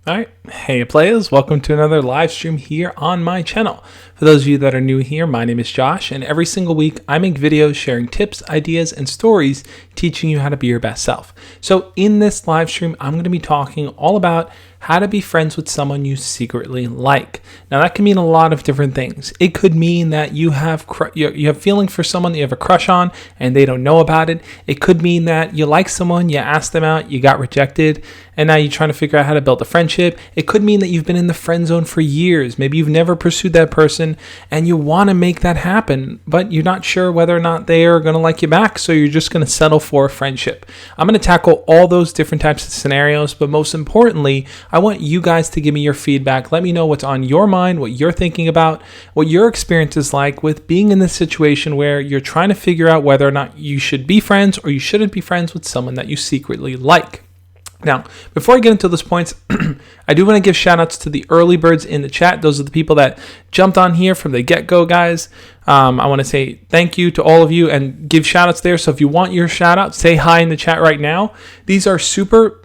All right. Hey, players. Welcome to another live stream here on my channel. For those of you that are new here, my name is Josh, and every single week I make videos sharing tips, ideas, and stories teaching you how to be your best self. So in this live stream, I'm going to be talking all about how to be friends with someone you secretly like. Now, that can mean a lot of different things. It could mean that you have feelings for someone that you have a crush on and they don't know about it. It could mean that you like someone, you asked them out, you got rejected, and now you're trying to figure out how to build a friendship. It could mean that you've been in the friend zone for years. Maybe you've never pursued that person and you want to make that happen, but you're not sure whether or not they are going to like you back, so you're just going to settle for a friendship. I'm going to tackle all those different types of scenarios, but most importantly, I want you guys to give me your feedback. Let me know what's on your mind, what you're thinking about, what your experience is like with being in this situation where you're trying to figure out whether or not you should be friends or you shouldn't be friends with someone that you secretly like. Now, before I get into those points, I do want to give shout outs to the early birds in the chat. Those are the people that jumped on here from the get-go, guys. I want to say thank you to all of you and give shout outs there. So if you want your shout out, say hi in the chat right now. These are super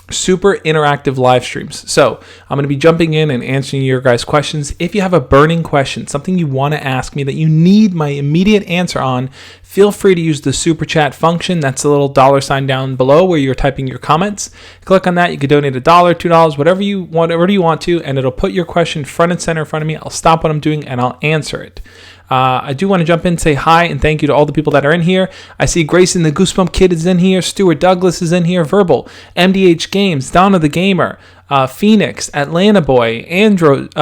interactive live streams. So I'm going to be jumping in and answering your guys' questions. If you have a burning question, something you want to ask me that you need my immediate answer on, feel free to use the super chat function. That's the little $sign down below where you're typing your comments. Click on that. You can donate $1, $2, whatever you want to, and it'll put your question front and center in front of me. I'll stop what I'm doing and I'll answer it. I do want to jump in and say hi and thank you to all the people that are in here. I see Grayson the Goosebump Kid is in here. Stuart Douglas is in here. Verbal, MDH Games, Donna the Gamer, Phoenix, Atlanta Boy, Andozoid,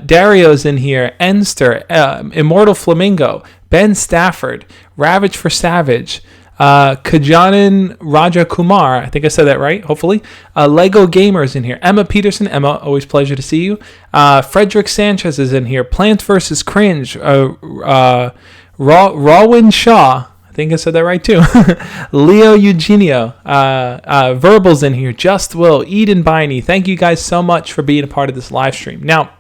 Dario's in here. Enster, Immortal Flamingo, Ben Stafford, Ravage for Savage, Kajanan Raja Kumar, I think I said that right, hopefully. Lego Gamers in here. Emma Peterson, Emma, always pleasure to see you. Frederick Sanchez is in here. Plants vs. Cringe. Rawin Shaw, I think I said that right too. Leo Eugenio. Verbal's in here. Just Will. Eden Biney. Thank you guys so much for being a part of this live stream. Now,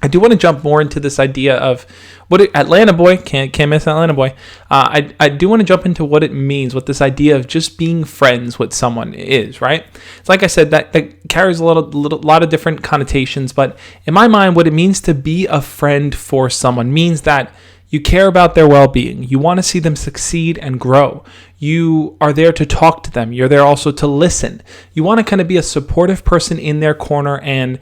I do want to jump more into this idea of Atlanta Boy, can't miss Atlanta Boy. I do want to jump into what it means, what this idea of just being friends with someone is, right? It's like I said, that carries a lot of different connotations, but in my mind, what it means to be a friend for someone means that you care about their well-being. You want to see them succeed and grow. You are there to talk to them. You're there also to listen. You want to kind of be a supportive person in their corner, and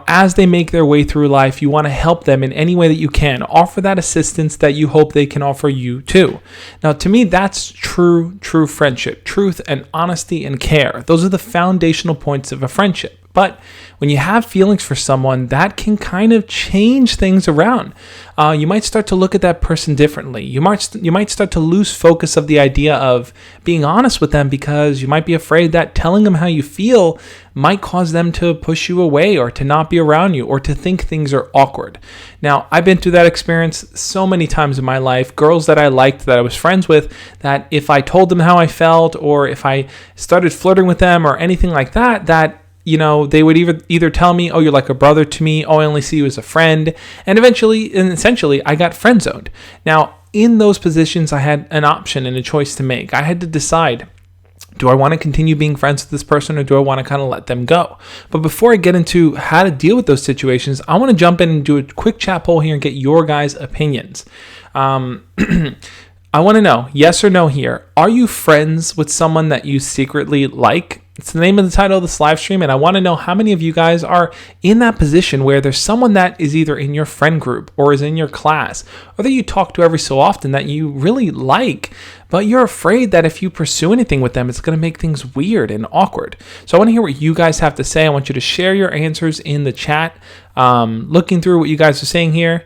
as they make their way through life, you want to help them in any way that you can. Offer that assistance that you hope they can offer you too. Now, to me, that's true friendship. Truth and honesty and care. Those are the foundational points of a friendship. But when you have feelings for someone, that can kind of change things around. You might start to look at that person differently. You might start to lose focus of the idea of being honest with them because you might be afraid that telling them how you feel might cause them to push you away or to not be around you or to think things are awkward. Now, I've been through that experience so many times in my life. Girls that I liked, that I was friends with, that if I told them how I felt or if I started flirting with them or anything like that, they would either tell me, oh, you're like a brother to me, oh, I only see you as a friend, and essentially, I got friend zoned. Now, in those positions, I had an option and a choice to make. I had to decide, do I want to continue being friends with this person or do I want to kind of let them go? But before I get into how to deal with those situations, I want to jump in and do a quick chat poll here and get your guys' opinions. I want to know, yes or no here, are you friends with someone that you secretly like? It's the name of the title of this live stream, and I want to know how many of you guys are in that position where there's someone that is either in your friend group or is in your class or that you talk to every so often that you really like, but you're afraid that if you pursue anything with them, it's going to make things weird and awkward. So I want to hear what you guys have to say. I want you to share your answers in the chat. Looking through what you guys are saying here,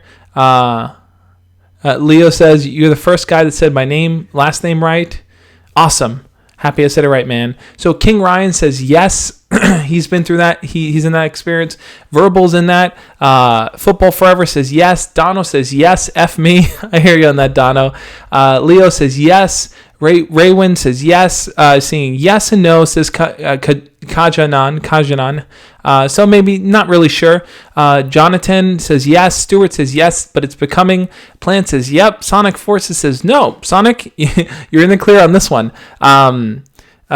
Leo says, you're the first guy that said my last name right. Awesome. Happy I said it right, man. So King Ryan says yes. He's been through that. He's in that experience. Verbal's in that. Football Forever says yes. Dono says yes. F me. I hear you on that, Dono. Leo says yes. Raywin says yes. Seeing yes and no says Kajanan. So maybe not really sure. Jonathan says yes. Stuart says yes, but it's becoming. Plant says yep. Sonic Forces says no. Sonic, you're in the clear on this one.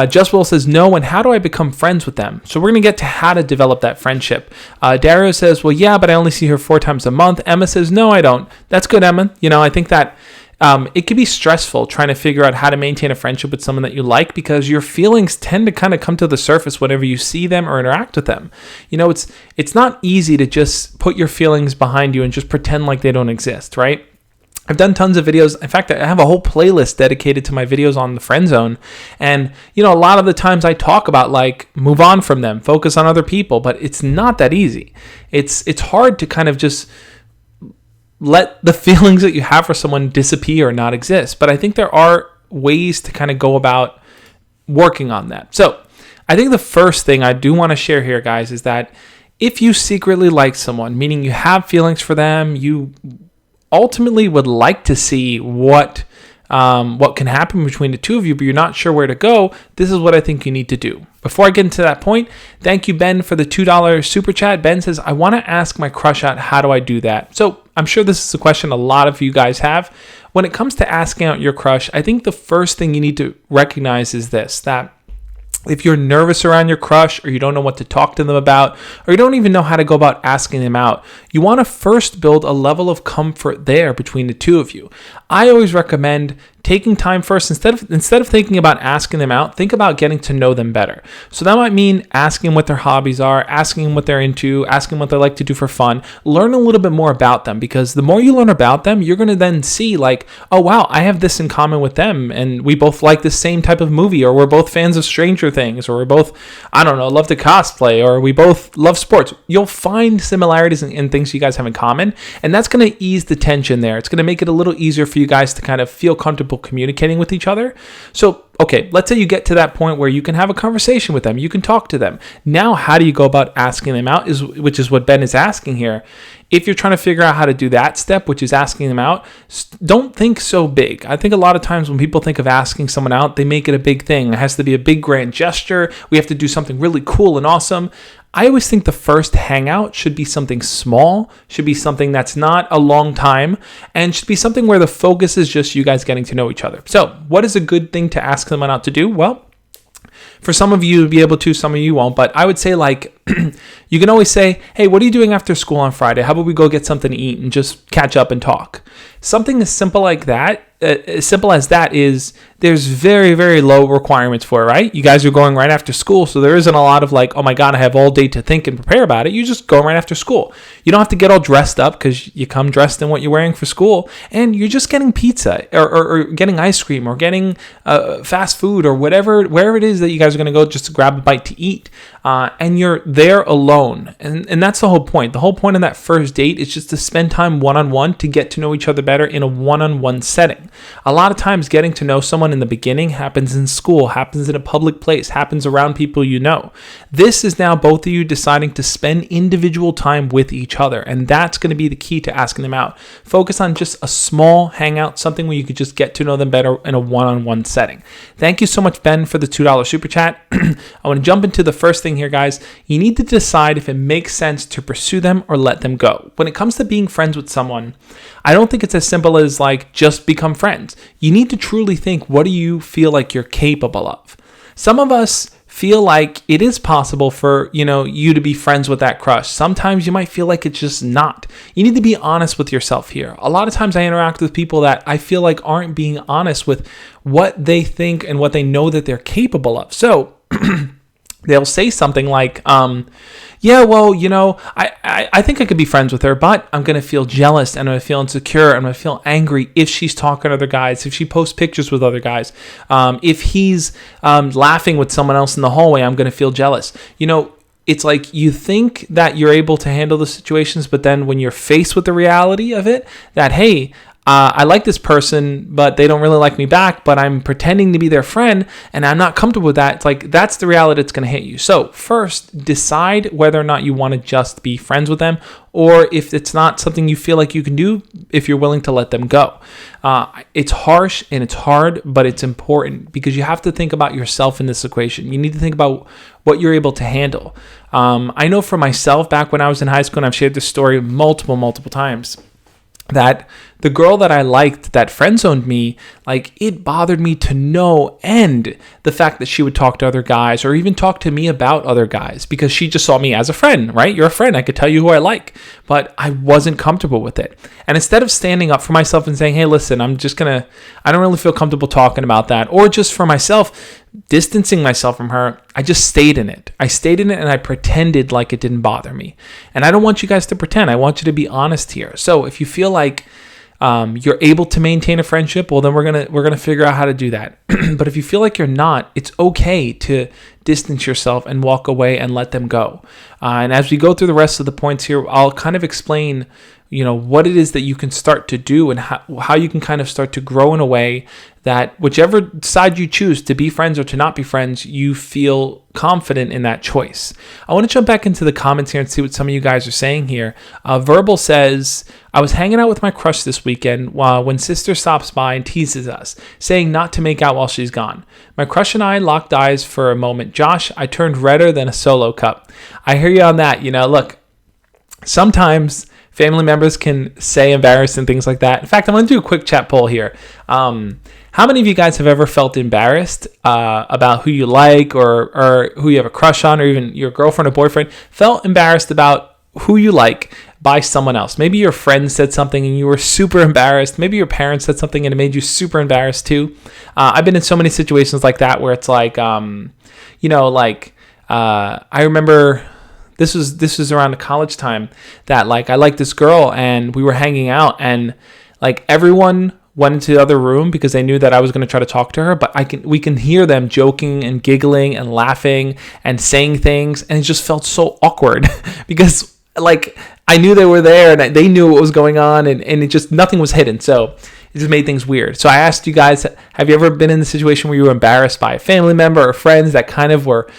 Just Will says, no, and how do I become friends with them? So we're going to get to how to develop that friendship. Dario says, well, yeah, but I only see her 4 times a month. Emma says, no, I don't. That's good, Emma. I think that it can be stressful trying to figure out how to maintain a friendship with someone that you like, because your feelings tend to kind of come to the surface whenever you see them or interact with them. It's not easy to just put your feelings behind you and just pretend like they don't exist, right? I've done tons of videos. In fact, I have a whole playlist dedicated to my videos on the friend zone. And, a lot of the times I talk about move on from them, focus on other people, but it's not that easy. It's hard to kind of just let the feelings that you have for someone disappear or not exist. But I think there are ways to kind of go about working on that. So I think the first thing I do want to share here, guys, is that if you secretly like someone, meaning you have feelings for them, you ultimately would like to see what can happen between the two of you, but you're not sure where to go, this is what I think you need to do. Before I get into that point, thank you, Ben, for the $2 super chat. Ben says, I want to ask my crush out, how do I do that? So I'm sure this is a question a lot of you guys have. When it comes to asking out your crush, I think the first thing you need to recognize is this, that if you're nervous around your crush, or you don't know what to talk to them about, or you don't even know how to go about asking them out, you want to first build a level of comfort there between the two of you. I always recommend taking time first. Instead of thinking about asking them out, think about getting to know them better. So that might mean asking what their hobbies are, asking what they're into, asking what they like to do for fun. Learn a little bit more about them, because the more you learn about them, you're going to then see oh wow, I have this in common with them, and we both like the same type of movie, or we're both fans of Stranger Things, or we're both, love to cosplay, or we both love sports. You'll find similarities in things you guys have in common, and that's going to ease the tension there. It's going to make it a little easier for you guys to kind of feel comfortable communicating with each other. So, okay, let's say you get to that point where you can have a conversation with them, you can talk to them. Now, how do you go about asking them out, which is what Ben is asking here. If you're trying to figure out how to do that step, which is asking them out, don't think so big. I think a lot of times when people think of asking someone out, they make it a big thing. It has to be a big grand gesture. We have to do something really cool and awesome. I always think the first hangout should be something small, should be something that's not a long time, and should be something where the focus is just you guys getting to know each other. So what is a good thing to ask someone out to do? Well, for some of you, you'll be able to, some of you won't, but I would say you can always say, hey, what are you doing after school on Friday? How about we go get something to eat and just catch up and talk? Something as simple like that, as simple as that is, there's very, very low requirements for it, right? You guys are going right after school, so there isn't a lot of oh my God, I have all day to think and prepare about it. You just go right after school. You don't have to get all dressed up, because you come dressed in what you're wearing for school, and you're just getting pizza or getting ice cream or getting fast food or wherever it is that you guys are going to go just to grab a bite to eat, and you're there alone. And that's the whole point. The whole point of that first date is just to spend time one-on-one to get to know each other better in a one-on-one setting. A lot of times getting to know someone in the beginning happens in school, happens in a public place, happens around people you know. This is now both of you deciding to spend individual time with each other, and that's going to be the key to asking them out. Focus on just a small hangout, something where you could just get to know them better in a one-on-one setting. Thank you so much, Ben, for the $2 super chat. I want to jump into the first thing here, guys. You need to decide if it makes sense to pursue them or let them go. When it comes to being friends with someone, I don't think it's as simple as just become friends. You need to truly think, what do you feel like you're capable of? Some of us feel like it is possible for, you to be friends with that crush. Sometimes you might feel like it's just not. You need to be honest with yourself here. A lot of times I interact with people that I feel like aren't being honest with what they think and what they know that they're capable of. So they'll say something like, yeah, well, I think I could be friends with her, but I'm going to feel jealous, and I'm going to feel insecure, and I'm going to feel angry if she's talking to other guys, if she posts pictures with other guys, if he's laughing with someone else in the hallway, I'm going to feel jealous. It's like you think that you're able to handle the situations, but then when you're faced with the reality of it, that, hey, I like this person, but they don't really like me back, but I'm pretending to be their friend, and I'm not comfortable with that. It's that's the reality that's going to hit you. So first, decide whether or not you want to just be friends with them, or if it's not something you feel like you can do, if you're willing to let them go. It's harsh and it's hard, but it's important, because you have to think about yourself in this equation. You need to think about what you're able to handle. I know for myself, back when I was in high school, and I've shared this story multiple times, that The girl that I liked that friend zoned me, like, it bothered me to no end the fact that she would talk to other guys or even talk to me about other guys because she just saw me as a friend, right? You're a friend. I could tell you who I like, but I wasn't comfortable with it. And instead of standing up for myself and saying, hey, listen, I don't really feel comfortable talking about that, or just for myself, distancing myself from her, I just stayed in it. I stayed in it and I pretended like it didn't bother me. And I don't want you guys to pretend. I want you to be honest here. So if you feel like you're able to maintain a friendship, well, then we're gonna figure out how to do that. But if you feel like you're not, it's okay to distance yourself and walk away and let them go. And as we go through the rest of the points here, I'll kind of explain, what it is that you can start to do and how you can kind of start to grow in a way that whichever side you choose, to be friends or to not be friends, you feel confident in that choice. I want to jump back into the comments here and see what some of you guys are saying here. Verbal says, I was hanging out with my crush this weekend when sister stops by and teases us, saying not to make out while she's gone. My crush and I locked eyes for a moment. Josh, I turned redder than a Solo cup. I hear you on that. Look, sometimes family members can say embarrassing things like that. In fact, I'm going to do a quick chat poll here. How many of you guys have ever felt embarrassed about who you like or who you have a crush on, or even your girlfriend or boyfriend felt embarrassed about who you like by someone else? Maybe your friend said something and you were super embarrassed. Maybe your parents said something and it made you super embarrassed too. I've been in so many situations like that where it's like, I remember this was around the college time that like I liked this girl and we were hanging out and like everyone went into the other room because they knew that I was going to try to talk to her, but we can hear them joking and giggling and laughing and saying things, and it just felt so awkward because like I knew they were there and they knew what was going on, and it just, nothing was hidden, so it just made things weird. So I asked you guys, have you ever been in the situation where you were embarrassed by a family member or friends that kind of were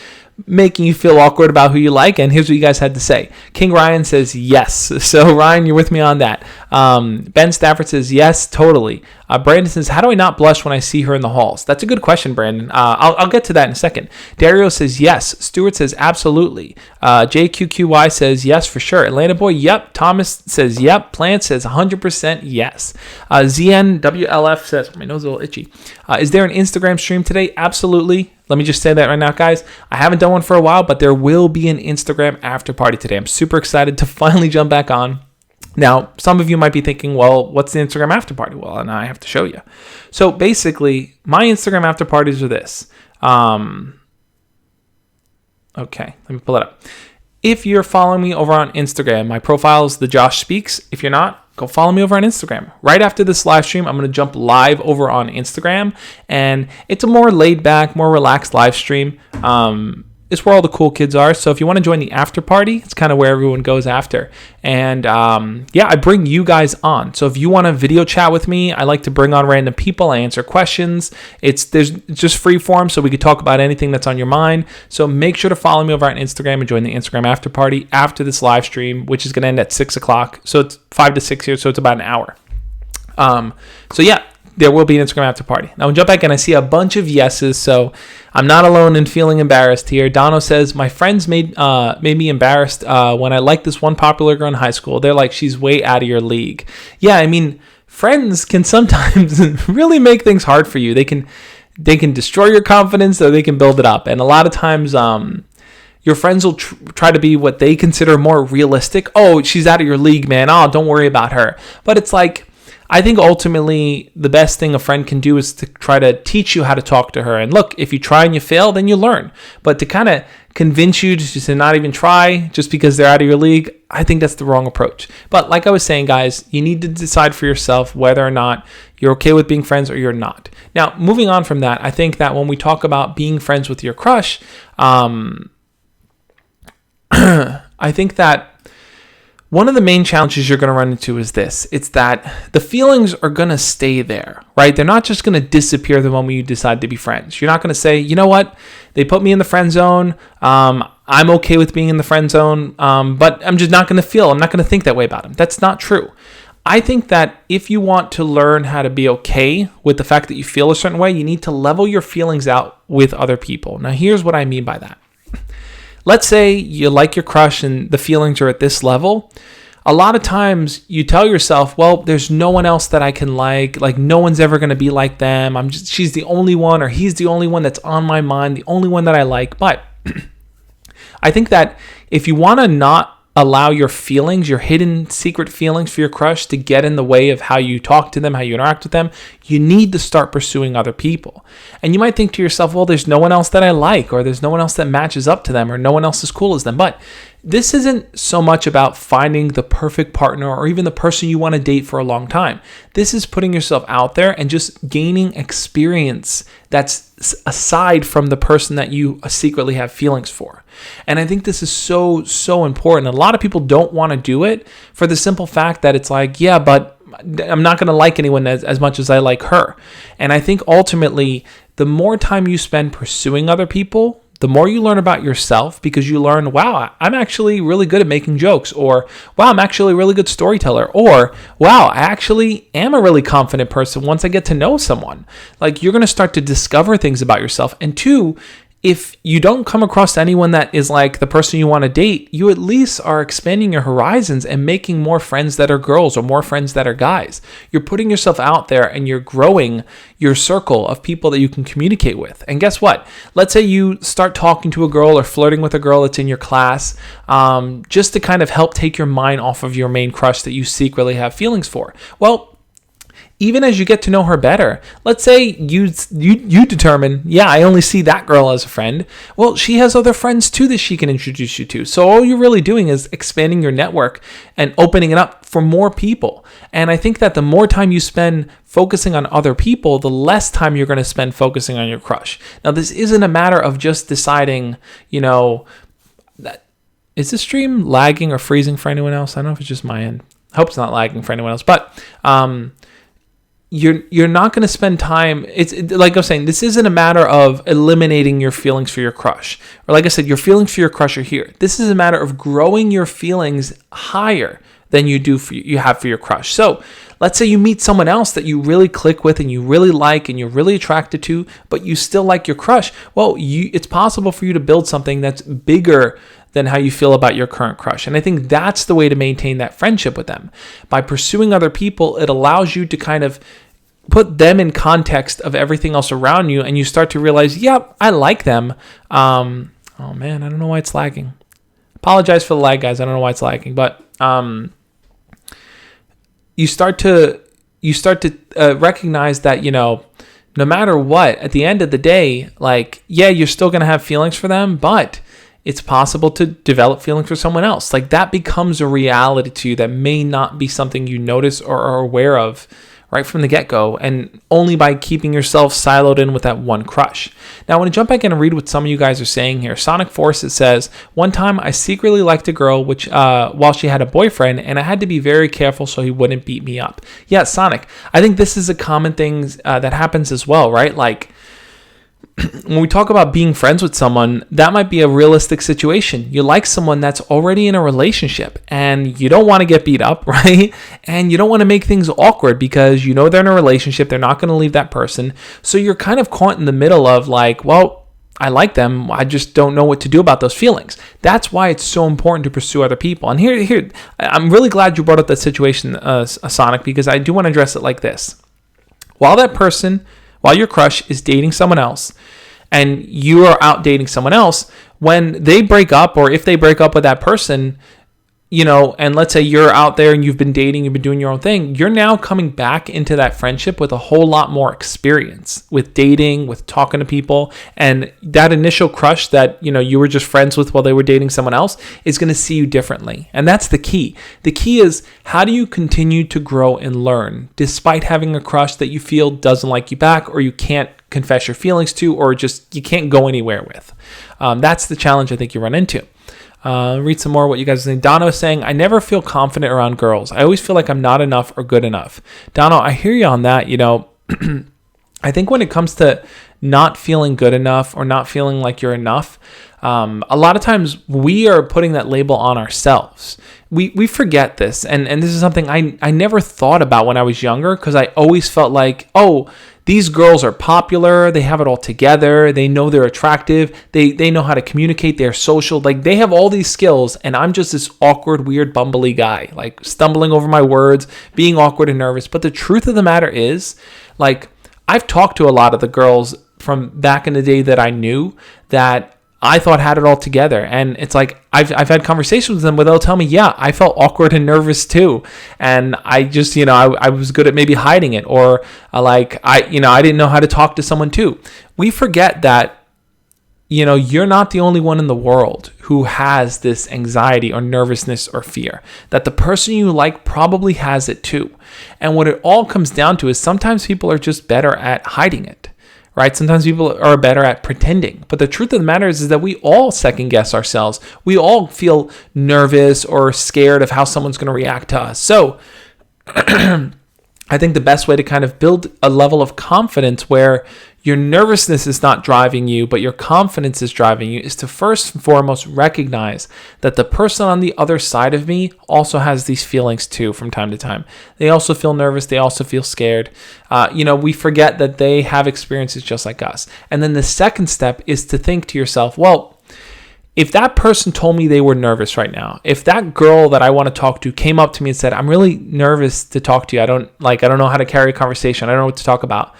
making you feel awkward about who you like? And here's what you guys had to say. King Ryan says yes. So Ryan, you're with me on that. Ben Stafford says yes, totally. Brandon says, how do I not blush when I see her in the halls? That's a good question, Brandon. I'll get to that in a second. Dario says yes. Stuart says absolutely. JQQY says yes for sure. Atlanta Boy, yep. Thomas says yep. Plant says 100% yes. ZNWLF says, my nose is a little itchy. Is there an Instagram stream today? Absolutely. Let me just say that right now, guys. I haven't done one for a while, but there will be an Instagram after party today. I'm super excited to finally jump back on. Now, some of you might be thinking, well, what's the Instagram after party? Well, and I have to show you. So basically, my Instagram after parties are this. Okay, let me pull it up. If you're following me over on Instagram, my profile is The Josh Speaks. If you're not, go follow me over on Instagram. Right after this live stream, I'm going to jump live over on Instagram, and it's a more laid back, more relaxed live stream. It's where all the cool kids are. So if you want to join the after party, it's kind of where everyone goes after. And I bring you guys on. So if you want to video chat with me, I like to bring on random people. I answer questions. It's just free form, so we could talk about anything that's on your mind. So make sure to follow me over on Instagram and join the Instagram after party after this live stream, which is going to end at 6 o'clock. So it's 5 to 6 here, so it's about an hour. There will be an Instagram after party. Now we'll jump back and I see a bunch of yeses, so I'm not alone in feeling embarrassed here. Dono says, my friends made me embarrassed when I liked this one popular girl in high school. They're like, she's way out of your league. Yeah, I mean, friends can sometimes really make things hard for you. They can destroy your confidence, or they can build it up. And a lot of times, your friends will try to be what they consider more realistic. Oh, she's out of your league, man. Oh, don't worry about her. But it's like, I think ultimately the best thing a friend can do is to try to teach you how to talk to her. And look, if you try and you fail, then you learn. But to kind of convince you to not even try just because they're out of your league, I think that's the wrong approach. But like I was saying, guys, you need to decide for yourself whether or not you're okay with being friends or you're not. Now, moving on from that, I think that when we talk about being friends with your crush, I think that one of the main challenges you're going to run into is this. It's that the feelings are going to stay there, right? They're not just going to disappear the moment you decide to be friends. You're not going to say, you know what? They put me in the friend zone. I'm okay with being in the friend zone, but I'm just not going to I'm not going to think that way about them. That's not true. I think that if you want to learn how to be okay with the fact that you feel a certain way, you need to level your feelings out with other people. Now, here's what I mean by that. Let's say you like your crush and the feelings are at this level. a lot of times you tell yourself, well, there's no one else that I can like no one's ever going to be like them. She's the only one, or he's the only one that's on my mind, the only one that I like. But I think that if you want to not allow your feelings, your hidden secret feelings for your crush to get in the way of how you talk to them, how you interact with them, you need to start pursuing other people. And you might think to yourself, well, there's no one else that I like, or there's no one else that matches up to them, or no one else as cool as them. But this isn't so much about finding the perfect partner or even the person you want to date for a long time. This is putting yourself out there and just gaining experience that's aside from the person that you secretly have feelings for. And I think this is so, so important. A lot of people don't want to do it for the simple fact that it's like, yeah, but I'm not going to like anyone as much as I like her. And I think ultimately, the more time you spend pursuing other people, the more you learn about yourself, because you learn, wow, I'm actually really good at making jokes, or wow, I'm actually a really good storyteller, or wow, I actually am a really confident person once I get to know someone. Like, you're going to start to discover things about yourself. And two, if you don't come across anyone that is like the person you want to date, you at least are expanding your horizons and making more friends that are girls or more friends that are guys. You're putting yourself out there and you're growing your circle of people that you can communicate with. And guess what? Let's say you start talking to a girl or flirting with a girl that's in your class, just to kind of help take your mind off of your main crush that you secretly have feelings for. Well, even as you get to know her better, let's say you determine, yeah, I only see that girl as a friend. Well, she has other friends too that she can introduce you to. So all you're really doing is expanding your network and opening it up for more people. And I think that the more time you spend focusing on other people, the less time you're going to spend focusing on your crush. Now, this isn't a matter of just deciding, that is this stream lagging or freezing for anyone else? I don't know if it's just my end. I hope it's not lagging for anyone else. But you're not going to spend time. Like I was saying, this isn't a matter of eliminating your feelings for your crush. Or like I said, your feelings for your crush are here. This is a matter of growing your feelings higher than you have for your crush. So let's say you meet someone else that you really click with and you really like and you're really attracted to, but you still like your crush. Well, it's possible for you to build something that's bigger than how you feel about your current crush. And I think that's the way to maintain that friendship with them. By pursuing other people, it allows you to kind of put them in context of everything else around you, and you start to realize, yep, I like them. Oh man, I don't know why it's lagging. Apologize for the lag, guys. I don't know why it's lagging, but you start to recognize that, no matter what, at the end of the day, like, yeah, you're still going to have feelings for them, but it's possible to develop feelings for someone else. Like, that becomes a reality to you that may not be something you notice or are aware of right from the get-go, and only by keeping yourself siloed in with that one crush. Now, I want to jump back in and read what some of you guys are saying here. Sonic Force, it says, one time I secretly liked a girl while she had a boyfriend, and I had to be very careful so he wouldn't beat me up. Yeah, Sonic, I think this is a common thing that happens as well, right? Like, when we talk about being friends with someone, that might be a realistic situation. You like someone that's already in a relationship and you don't want to get beat up, right? And you don't want to make things awkward because they're in a relationship. They're not going to leave that person. So you're kind of caught in the middle of like, well, I like them. I just don't know what to do about those feelings. That's why it's so important to pursue other people. And here, I'm really glad you brought up that situation, Sonic, because I do want to address it like this. While your crush is dating someone else and you are out dating someone else, when they break up, or if they break up with that person, and let's say you're out there and you've been dating, you've been doing your own thing, you're now coming back into that friendship with a whole lot more experience with dating, with talking to people, and that initial crush that, you were just friends with while they were dating someone else is going to see you differently. And that's the key. The key is, how do you continue to grow and learn despite having a crush that you feel doesn't like you back, or you can't confess your feelings to, or just you can't go anywhere with? That's the challenge I think you run into. Read some more what you guys are saying. Dono is saying, I never feel confident around girls. I always feel like I'm not enough or good enough. Dono, I hear you on that. I think when it comes to not feeling good enough or not feeling like you're enough, a lot of times we are putting that label on ourselves. We forget this. And this is something I never thought about when I was younger, because I always felt like, oh, these girls are popular. They have it all together. They know they're attractive. They know how to communicate. They're social. Like, they have all these skills, and I'm just this awkward, weird, bumbly guy, like stumbling over my words, being awkward and nervous. But the truth of the matter is, like, I've talked to a lot of the girls from back in the day that I knew that I thought had it all together. And it's like, I've had conversations with them where they'll tell me, yeah, I felt awkward and nervous too. And I just, I was good at maybe hiding it, or I didn't know how to talk to someone too. We forget that, you're not the only one in the world who has this anxiety or nervousness or fear, that the person you like probably has it too. And what it all comes down to is sometimes people are just better at hiding it. Right? Sometimes people are better at pretending. But the truth of the matter is that we all second guess ourselves. We all feel nervous or scared of how someone's going to react to us. So I think the best way to kind of build a level of confidence where your nervousness is not driving you, but your confidence is driving you, is to first and foremost recognize that the person on the other side of me also has these feelings too from time to time. They also feel nervous. They also feel scared. We forget that they have experiences just like us. And then the second step is to think to yourself, well, if that person told me they were nervous right now, if that girl that I want to talk to came up to me and said, I'm really nervous to talk to you. I don't know how to carry a conversation. I don't know what to talk about.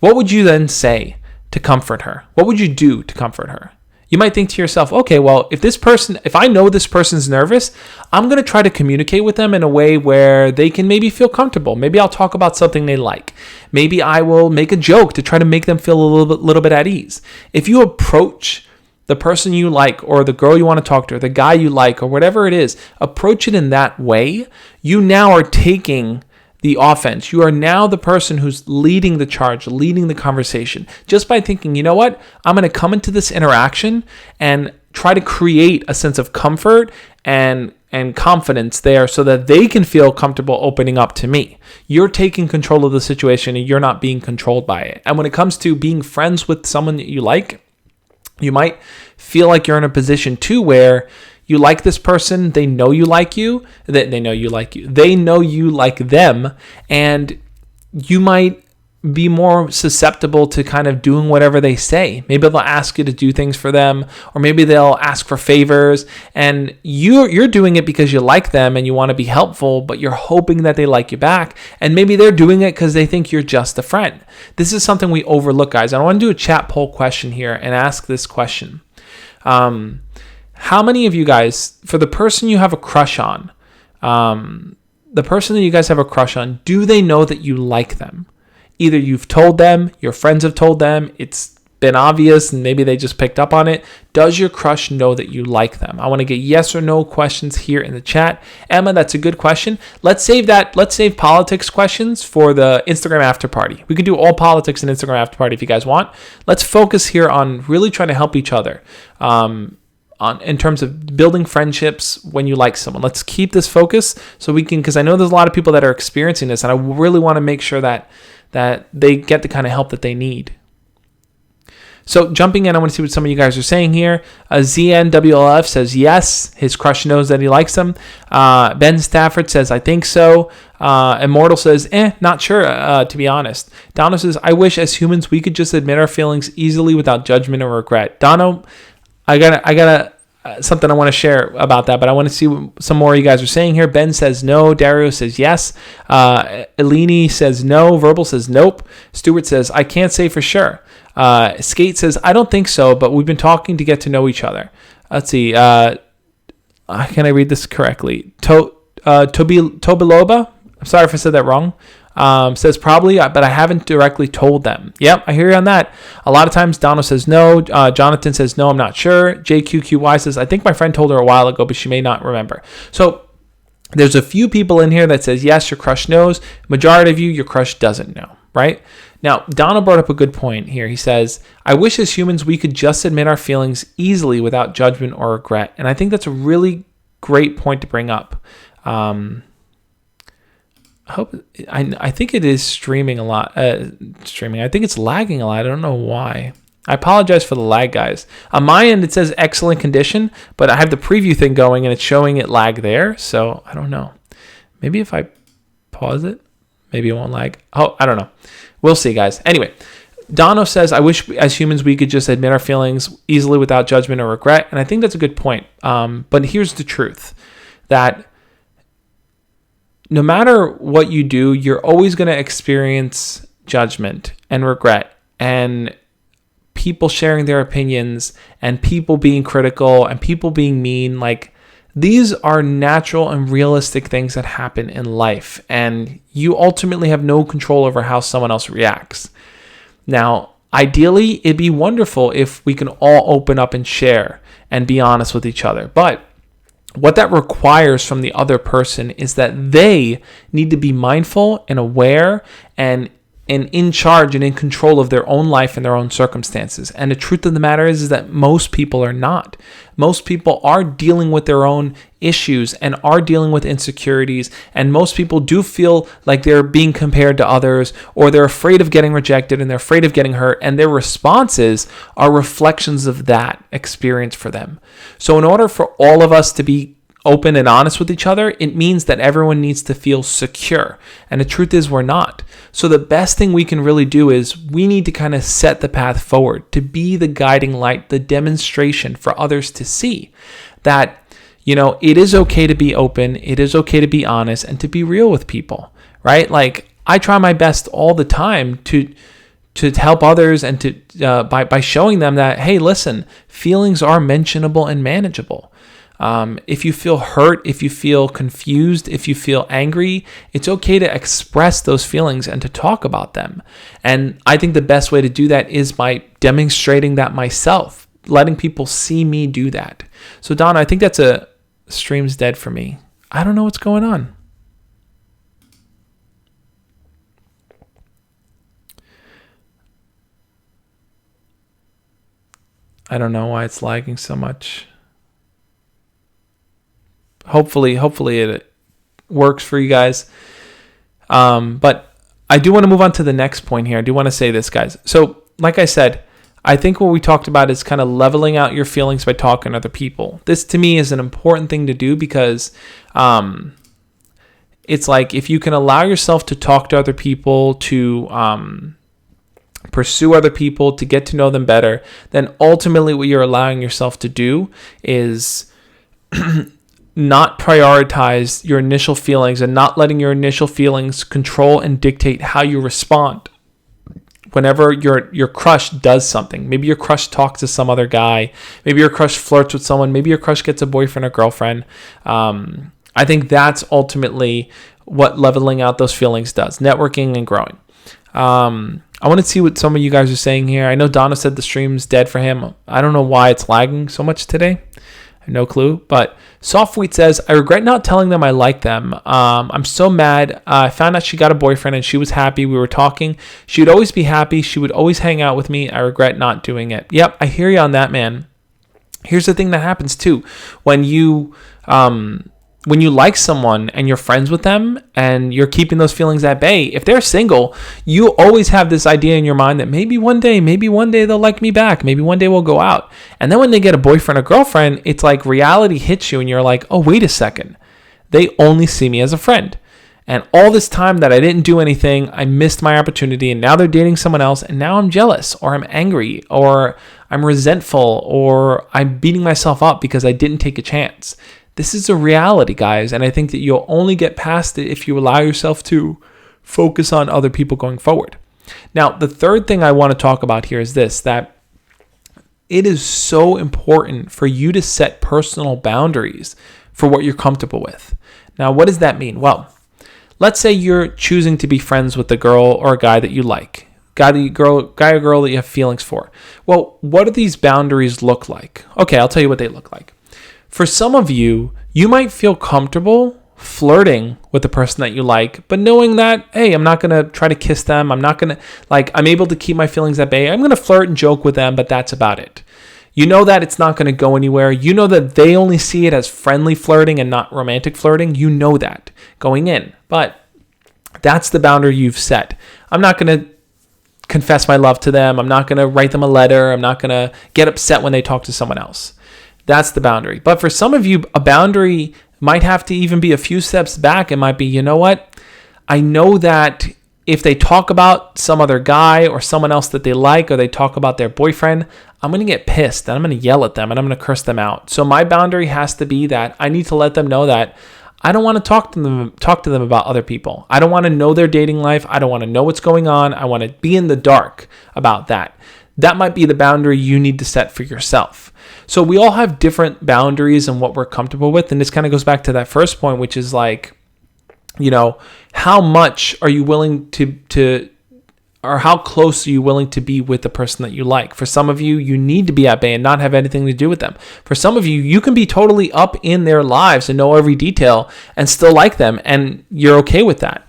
What would you then say to comfort her? What would you do to comfort her? You might think to yourself, okay, well, if I know this person's nervous, I'm going to try to communicate with them in a way where they can maybe feel comfortable. Maybe I'll talk about something they like. Maybe I will make a joke to try to make them feel a little bit at ease. If you approach the person you like, or the girl you want to talk to, or the guy you like, or whatever it is, approach it in that way, you now are taking the offense. You are now the person who's leading the charge, leading the conversation, just by thinking, you know what, I'm going to come into this interaction and try to create a sense of comfort and confidence there so that they can feel comfortable opening up to me. You're taking control of the situation and you're not being controlled by it. And when it comes to being friends with someone that you like, you might feel like you're in a position too where you like this person, they know you like you, they know you like them, and you might be more susceptible to kind of doing whatever they say. Maybe they'll ask you to do things for them, or maybe they'll ask for favors, and you're doing it because you like them and you want to be helpful, but you're hoping that they like you back, and maybe they're doing it because they think you're just a friend. This is something we overlook, guys. I want to do a chat poll question here and ask this question. How many of you guys, for the person you have a crush on, the person that you guys have a crush on, do they know that you like them? Either you've told them, your friends have told them, it's been obvious, and maybe they just picked up on it. Does your crush know that you like them? I want to get yes or no questions here in the chat. Emma, that's a good question. Let's save politics questions for the Instagram after party. We could do all politics in Instagram after party if you guys want. Let's focus here on really trying to help each other. In terms of building friendships when you like someone. Let's keep this focus so we can, because I know there's a lot of people that are experiencing this, and I really want to make sure that they get the kind of help that they need. So jumping in, I want to see what some of you guys are saying here. ZNWLF says yes, his crush knows that he likes him. Ben Stafford says, I think so. Immortal says, not sure, to be honest. Dono says, I wish as humans we could just admit our feelings easily without judgment or regret. Dono, I got something I want to share about that, but I want to see what some more of you guys are saying here. Ben says no. Dario says yes. Eleni says no. Verbal says nope. Stuart says, I can't say for sure. Skate says, I don't think so, but we've been talking to get to know each other. Let's see. Can I read this correctly? Tobiloba? I'm sorry if I said that wrong. Says probably, but I haven't directly told them. Yep, I hear you on that. A lot of times Donald says no. Jonathan says no, I'm not sure. JQQY says, I think my friend told her a while ago, but she may not remember. So there's a few people in here that says, yes, your crush knows. Majority of you, your crush doesn't know, right? Now, Donald brought up a good point here. He says, I wish as humans we could just admit our feelings easily without judgment or regret. And I think that's a really great point to bring up. I think it is streaming a lot. I think it's lagging a lot. I don't know why. I apologize for the lag, guys. On my end, it says excellent condition, but I have the preview thing going and it's showing it lag there. So I don't know. Maybe if I pause it, Maybe it won't lag. Oh, I don't know. We'll see, guys. Anyway, Dono says, I wish as humans we could just admit our feelings easily without judgment or regret. And I think that's a good point. But here's the truth, that no matter what you do, you're always going to experience judgment and regret and people sharing their opinions and people being critical and people being mean. Like, these are natural and realistic things that happen in life, and you ultimately have no control over how someone else reacts. Now, ideally, it'd be wonderful if we can all open up and share and be honest with each other. But what that requires from the other person is that they need to be mindful and aware and in charge and in control of their own life and their own circumstances. And the truth of the matter is that most people are not. Most people are dealing with their own issues and are dealing with insecurities. And most people do feel like they're being compared to others, or they're afraid of getting rejected and they're afraid of getting hurt. And their responses are reflections of that experience for them. So in order for all of us to be open and honest with each other, it means that everyone needs to feel secure. And the truth is, we're not. So the best thing we can really do is we need to kind of set the path forward, to be the guiding light, the demonstration for others to see that, it is okay to be open, it is okay to be honest, and to be real with people, right? Like, I try my best all the time to help others and to by showing them that, hey, listen, feelings are mentionable and manageable. If you feel hurt, if you feel confused, if you feel angry, it's okay to express those feelings and to talk about them. And I think the best way to do that is by demonstrating that myself, letting people see me do that. So Donna, I think that's a stream's dead for me. I don't know what's going on. I don't know why it's lagging so much. Hopefully it works for you guys. But I do want to move on to the next point here. I do want to say this, guys. So, like I said, I think what we talked about is kind of leveling out your feelings by talking to other people. This, to me, is an important thing to do because it's like, if you can allow yourself to talk to other people, to pursue other people, to get to know them better, then ultimately what you're allowing yourself to do is not prioritize your initial feelings and not letting your initial feelings control and dictate how you respond whenever your crush does something. Maybe your crush talks to some other guy. Maybe your crush flirts with someone. Maybe your crush gets a boyfriend or girlfriend. I think that's ultimately what leveling out those feelings does, networking and growing. I want to see what some of you guys are saying here. I know Donna said the stream's dead for him. I don't know why it's lagging so much today. I have no clue. But Softwheat says, I regret not telling them I like them. I'm so mad. I found out she got a boyfriend and she was happy. We were talking. She would always be happy. She would always hang out with me. I regret not doing it. Yep, I hear you on that, man. Here's the thing that happens too. When you like someone and you're friends with them and you're keeping those feelings at bay, if they're single, you always have this idea in your mind that maybe one day they'll like me back. Maybe one day we'll go out. And then when they get a boyfriend or girlfriend, it's like reality hits you and you're like, oh, wait a second. They only see me as a friend. And all this time that I didn't do anything, I missed my opportunity, and now they're dating someone else, and now I'm jealous, or I'm angry, or I'm resentful, or I'm beating myself up because I didn't take a chance. This is a reality, guys, and I think that you'll only get past it if you allow yourself to focus on other people going forward. Now, the third thing I want to talk about here is this, that it is so important for you to set personal boundaries for what you're comfortable with. Now, what does that mean? Well, let's say you're choosing to be friends with a girl or a guy that you like, guy or girl that you have feelings for. Well, what do these boundaries look like? Okay, I'll tell you what they look like. For some of you, you might feel comfortable flirting with the person that you like, but knowing that, hey, I'm not going to try to kiss them. I'm able to keep my feelings at bay. I'm going to flirt and joke with them, but that's about it. You know that it's not going to go anywhere. You know that they only see it as friendly flirting and not romantic flirting. You know that going in, but that's the boundary you've set. I'm not going to confess my love to them. I'm not going to write them a letter. I'm not going to get upset when they talk to someone else. That's the boundary. But for some of you, a boundary might have to even be a few steps back. It might be, you know what? I know that if they talk about some other guy or someone else that they like, or they talk about their boyfriend, I'm going to get pissed and I'm going to yell at them and I'm going to curse them out. So my boundary has to be that I need to let them know that I don't want to talk to them about other people. I don't want to know their dating life. I don't want to know what's going on. I want to be in the dark about that. That might be the boundary you need to set for yourself. So we all have different boundaries and what we're comfortable with. And this kind of goes back to that first point, which is like, how much are you willing to or how close are you willing to be with the person that you like? For some of you, you need to be at bay and not have anything to do with them. For some of you, you can be totally up in their lives and know every detail and still like them, and you're okay with that.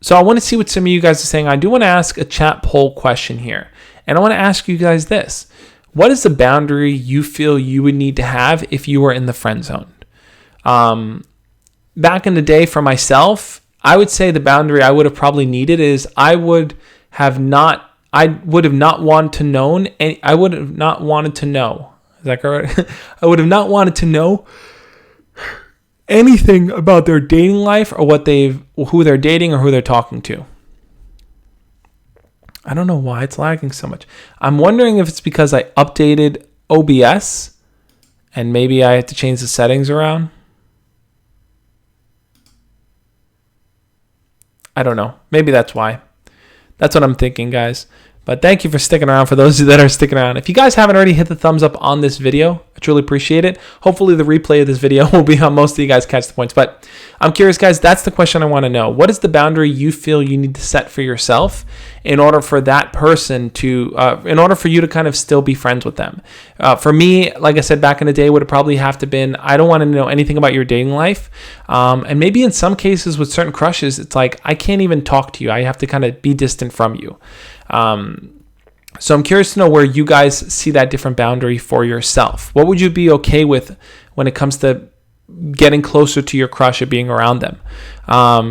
So I want to see what some of you guys are saying. I do want to ask a chat poll question here. And I want to ask you guys this. What is the boundary you feel you would need to have if you were in the friend zone? Back in the day for myself, I would say the boundary I would have probably needed is I would have not wanted to know. Is that correct? I would have not wanted to know anything about their dating life or who they're dating or who they're talking to. I don't know why it's lagging so much. I'm wondering if it's because I updated OBS and maybe I had to change the settings around. I don't know. Maybe that's why. That's what I'm thinking, guys. But thank you for sticking around. For those of you that are sticking around, if you guys haven't already hit the thumbs up on this video, I truly appreciate it. Hopefully the replay of this video will be how most of you guys catch the points. But I'm curious, guys, that's the question I want to know. What is the boundary you feel you need to set for yourself in order for that person to, in order for you to kind of still be friends with them? For me, like I said, back in the day, would have probably have to been, I don't want to know anything about your dating life. And maybe in some cases with certain crushes, it's like, I can't even talk to you. I have to kind of be distant from you. So I'm curious to know where you guys see that different boundary for yourself. What would you be okay with when it comes to getting closer to your crush or being around them?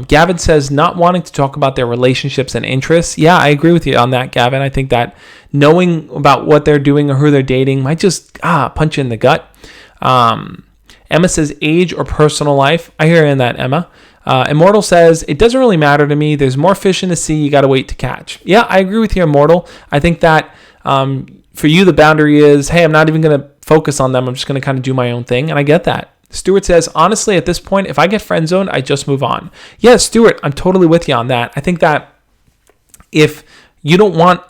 Gavin says not wanting to talk about their relationships and interests. Yeah, I agree with you on that, Gavin. I think that knowing about what they're doing or who they're dating might just punch you in the gut. Emma says age or personal life. I hear you in that, Emma. Immortal says, it doesn't really matter to me. There's more fish in the sea. You got to wait to catch. Yeah, I agree with you, Immortal. I think that for you, the boundary is, hey, I'm not even going to focus on them. I'm just going to kind of do my own thing. And I get that. Stuart says, honestly, at this point, if I get friend zoned, I just move on. Yeah, Stuart, I'm totally with you on that. I think that if you don't want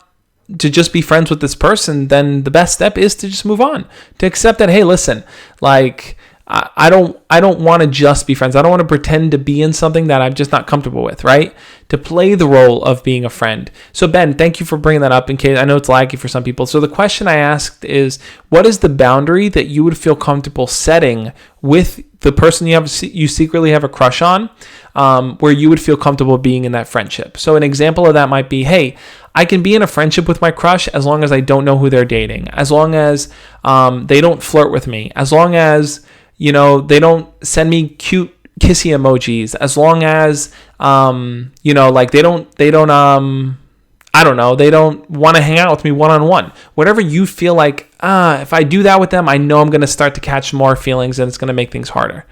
to just be friends with this person, then the best step is to just move on. To accept that, hey, listen, like, I don't want to just be friends. I don't want to pretend to be in something that I'm just not comfortable with, right? To play the role of being a friend. So Ben, thank you for bringing that up in case I know it's laggy for some people. So the question I asked is, what is the boundary that you would feel comfortable setting with the person you secretly have a crush on, where you would feel comfortable being in that friendship? So an example of that might be, hey, I can be in a friendship with my crush as long as I don't know who they're dating, as long as they don't flirt with me, as long as they don't send me cute kissy emojis, as long as, like they don't want to hang out with me one-on-one. Whatever you feel like, if I do that with them, I know I'm going to start to catch more feelings and it's going to make things harder.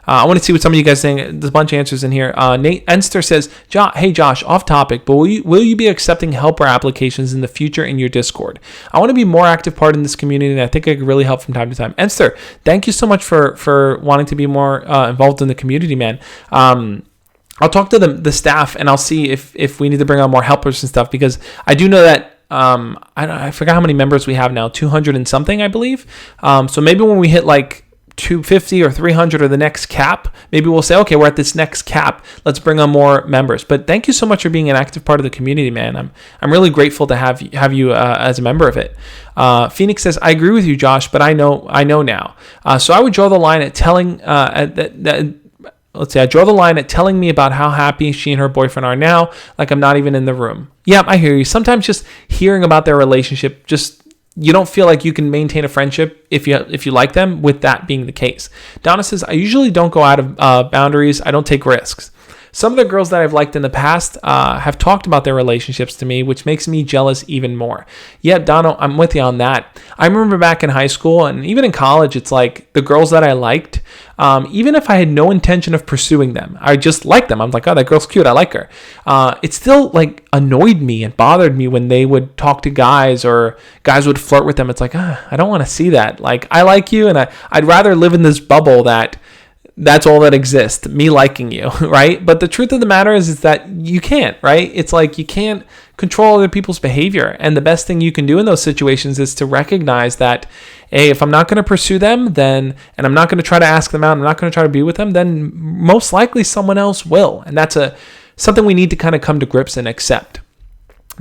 I want to see what some of you guys think. There's a bunch of answers in here. Nate Enster says, hey, Josh, off topic, but will you be accepting helper applications in the future in your Discord? I want to be more active part in this community, and I think I could really help from time to time. Enster, thank you so much for wanting to be more involved in the community, man. I'll talk to the staff, and I'll see if we need to bring on more helpers and stuff, because I do know that I forgot how many members we have now, 200 and something, I believe. So maybe when we hit like 250 or 300 or the next cap, maybe we'll say, okay, we're at this next cap, let's bring on more members. But thank you so much for being an active part of the community, man. I'm really grateful to have you as a member of it. Phoenix says, I agree with you, Josh, but I know now. So I would draw the line at telling I draw the line at telling me about how happy she and her boyfriend are now, like I'm not even in the room. Yeah, I hear you. Sometimes just hearing about their relationship, you don't feel like you can maintain a friendship if you like them, with that being the case. Donna says, I usually don't go out of boundaries. I don't take risks. Some of the girls that I've liked in the past have talked about their relationships to me, which makes me jealous even more. Yeah, Dono, I'm with you on that. I remember back in high school and even in college, it's like the girls that I liked, even if I had no intention of pursuing them, I just liked them. I'm like, oh, that girl's cute. I like her. It still like annoyed me and bothered me when they would talk to guys or guys would flirt with them. It's like, I don't want to see that. Like, I like you, and I'd rather live in this bubble that's all that exists, me liking you, right? But the truth of the matter is that you can't, right? It's like you can't control other people's behavior. And the best thing you can do in those situations is to recognize that, hey, if I'm not going to pursue them, and I'm not going to try to ask them out, I'm not going to try to be with them, then most likely someone else will. And that's something we need to kind of come to grips and accept.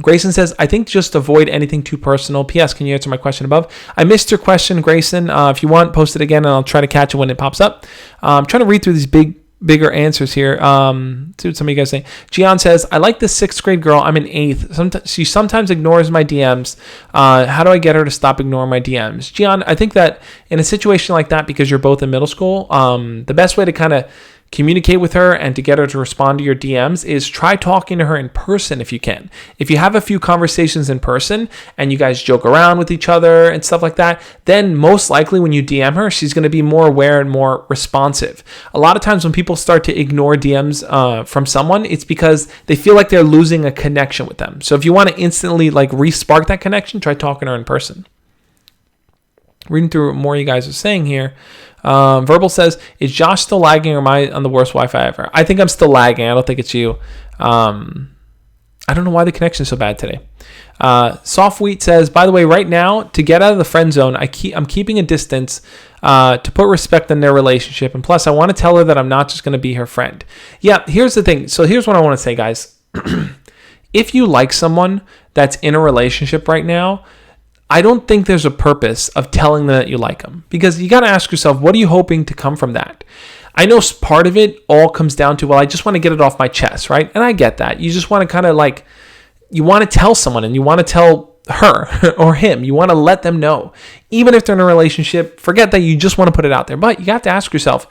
Grayson says, I think just avoid anything too personal. P.S. Can you answer my question above? I missed your question, Grayson. If you want, post it again, and I'll try to catch it when it pops up. I'm trying to read through these bigger answers here. See what some of you guys say. Gian says, I like this 6th grade girl. I'm in 8th. She sometimes ignores my DMs. How do I get her to stop ignoring my DMs? Gian, I think that in a situation like that, because you're both in middle school, the best way to kind of communicate with her and to get her to respond to your DMs is try talking to her in person if you can. If you have a few conversations in person and you guys joke around with each other and stuff like that, then most likely when you DM her, she's going to be more aware and more responsive. A lot of times when people start to ignore DMs from someone, it's because they feel like they're losing a connection with them. So if you want to instantly like re-spark that connection, try talking to her in person. Reading through what more you guys are saying here. Verbal says, is Josh still lagging or am I on the worst Wi-Fi ever? I think I'm still lagging. I don't think it's you. I don't know why the connection is so bad today. Soft Wheat says, by the way, right now, to get out of the friend zone, I'm keeping a distance to put respect in their relationship. And plus, I want to tell her that I'm not just going to be her friend. Yeah, here's the thing. So here's what I want to say, guys. If you like someone that's in a relationship right now, I don't think there's a purpose of telling them that you like them, because you got to ask yourself, what are you hoping to come from that? I know part of it all comes down to, well, I just want to get it off my chest, right? And I get that. You just want to kind of like, you want to tell someone and you want to tell her or him, you want to let them know. Even if they're in a relationship, forget that, you just want to put it out there. But you have to ask yourself,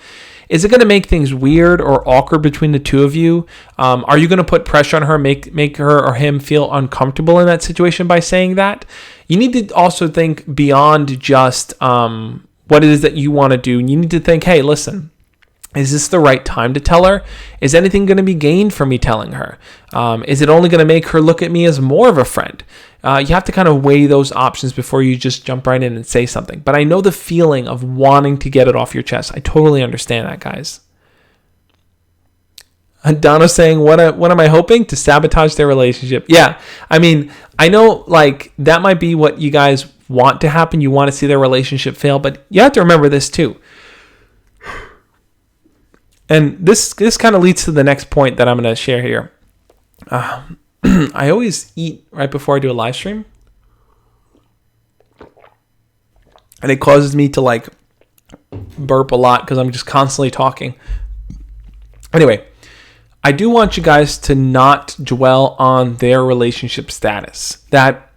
is it going to make things weird or awkward between the two of you? Are you going to put pressure on her, make her or him feel uncomfortable in that situation by saying that? You need to also think beyond just what it is that you want to do. You need to think, hey, listen, is this the right time to tell her? Is anything going to be gained from me telling her? Is it only going to make her look at me as more of a friend? You have to kind of weigh those options before you just jump right in and say something. But I know the feeling of wanting to get it off your chest. I totally understand that, guys. Donna's saying, what am I hoping? To sabotage their relationship. Yeah, I mean, I know like that might be what you guys want to happen. You want to see their relationship fail, but you have to remember this too. And this kind of leads to the next point that I'm going to share here. I always eat right before I do a live stream, and it causes me to like burp a lot because I'm just constantly talking. Anyway, I do want you guys to not dwell on their relationship status. That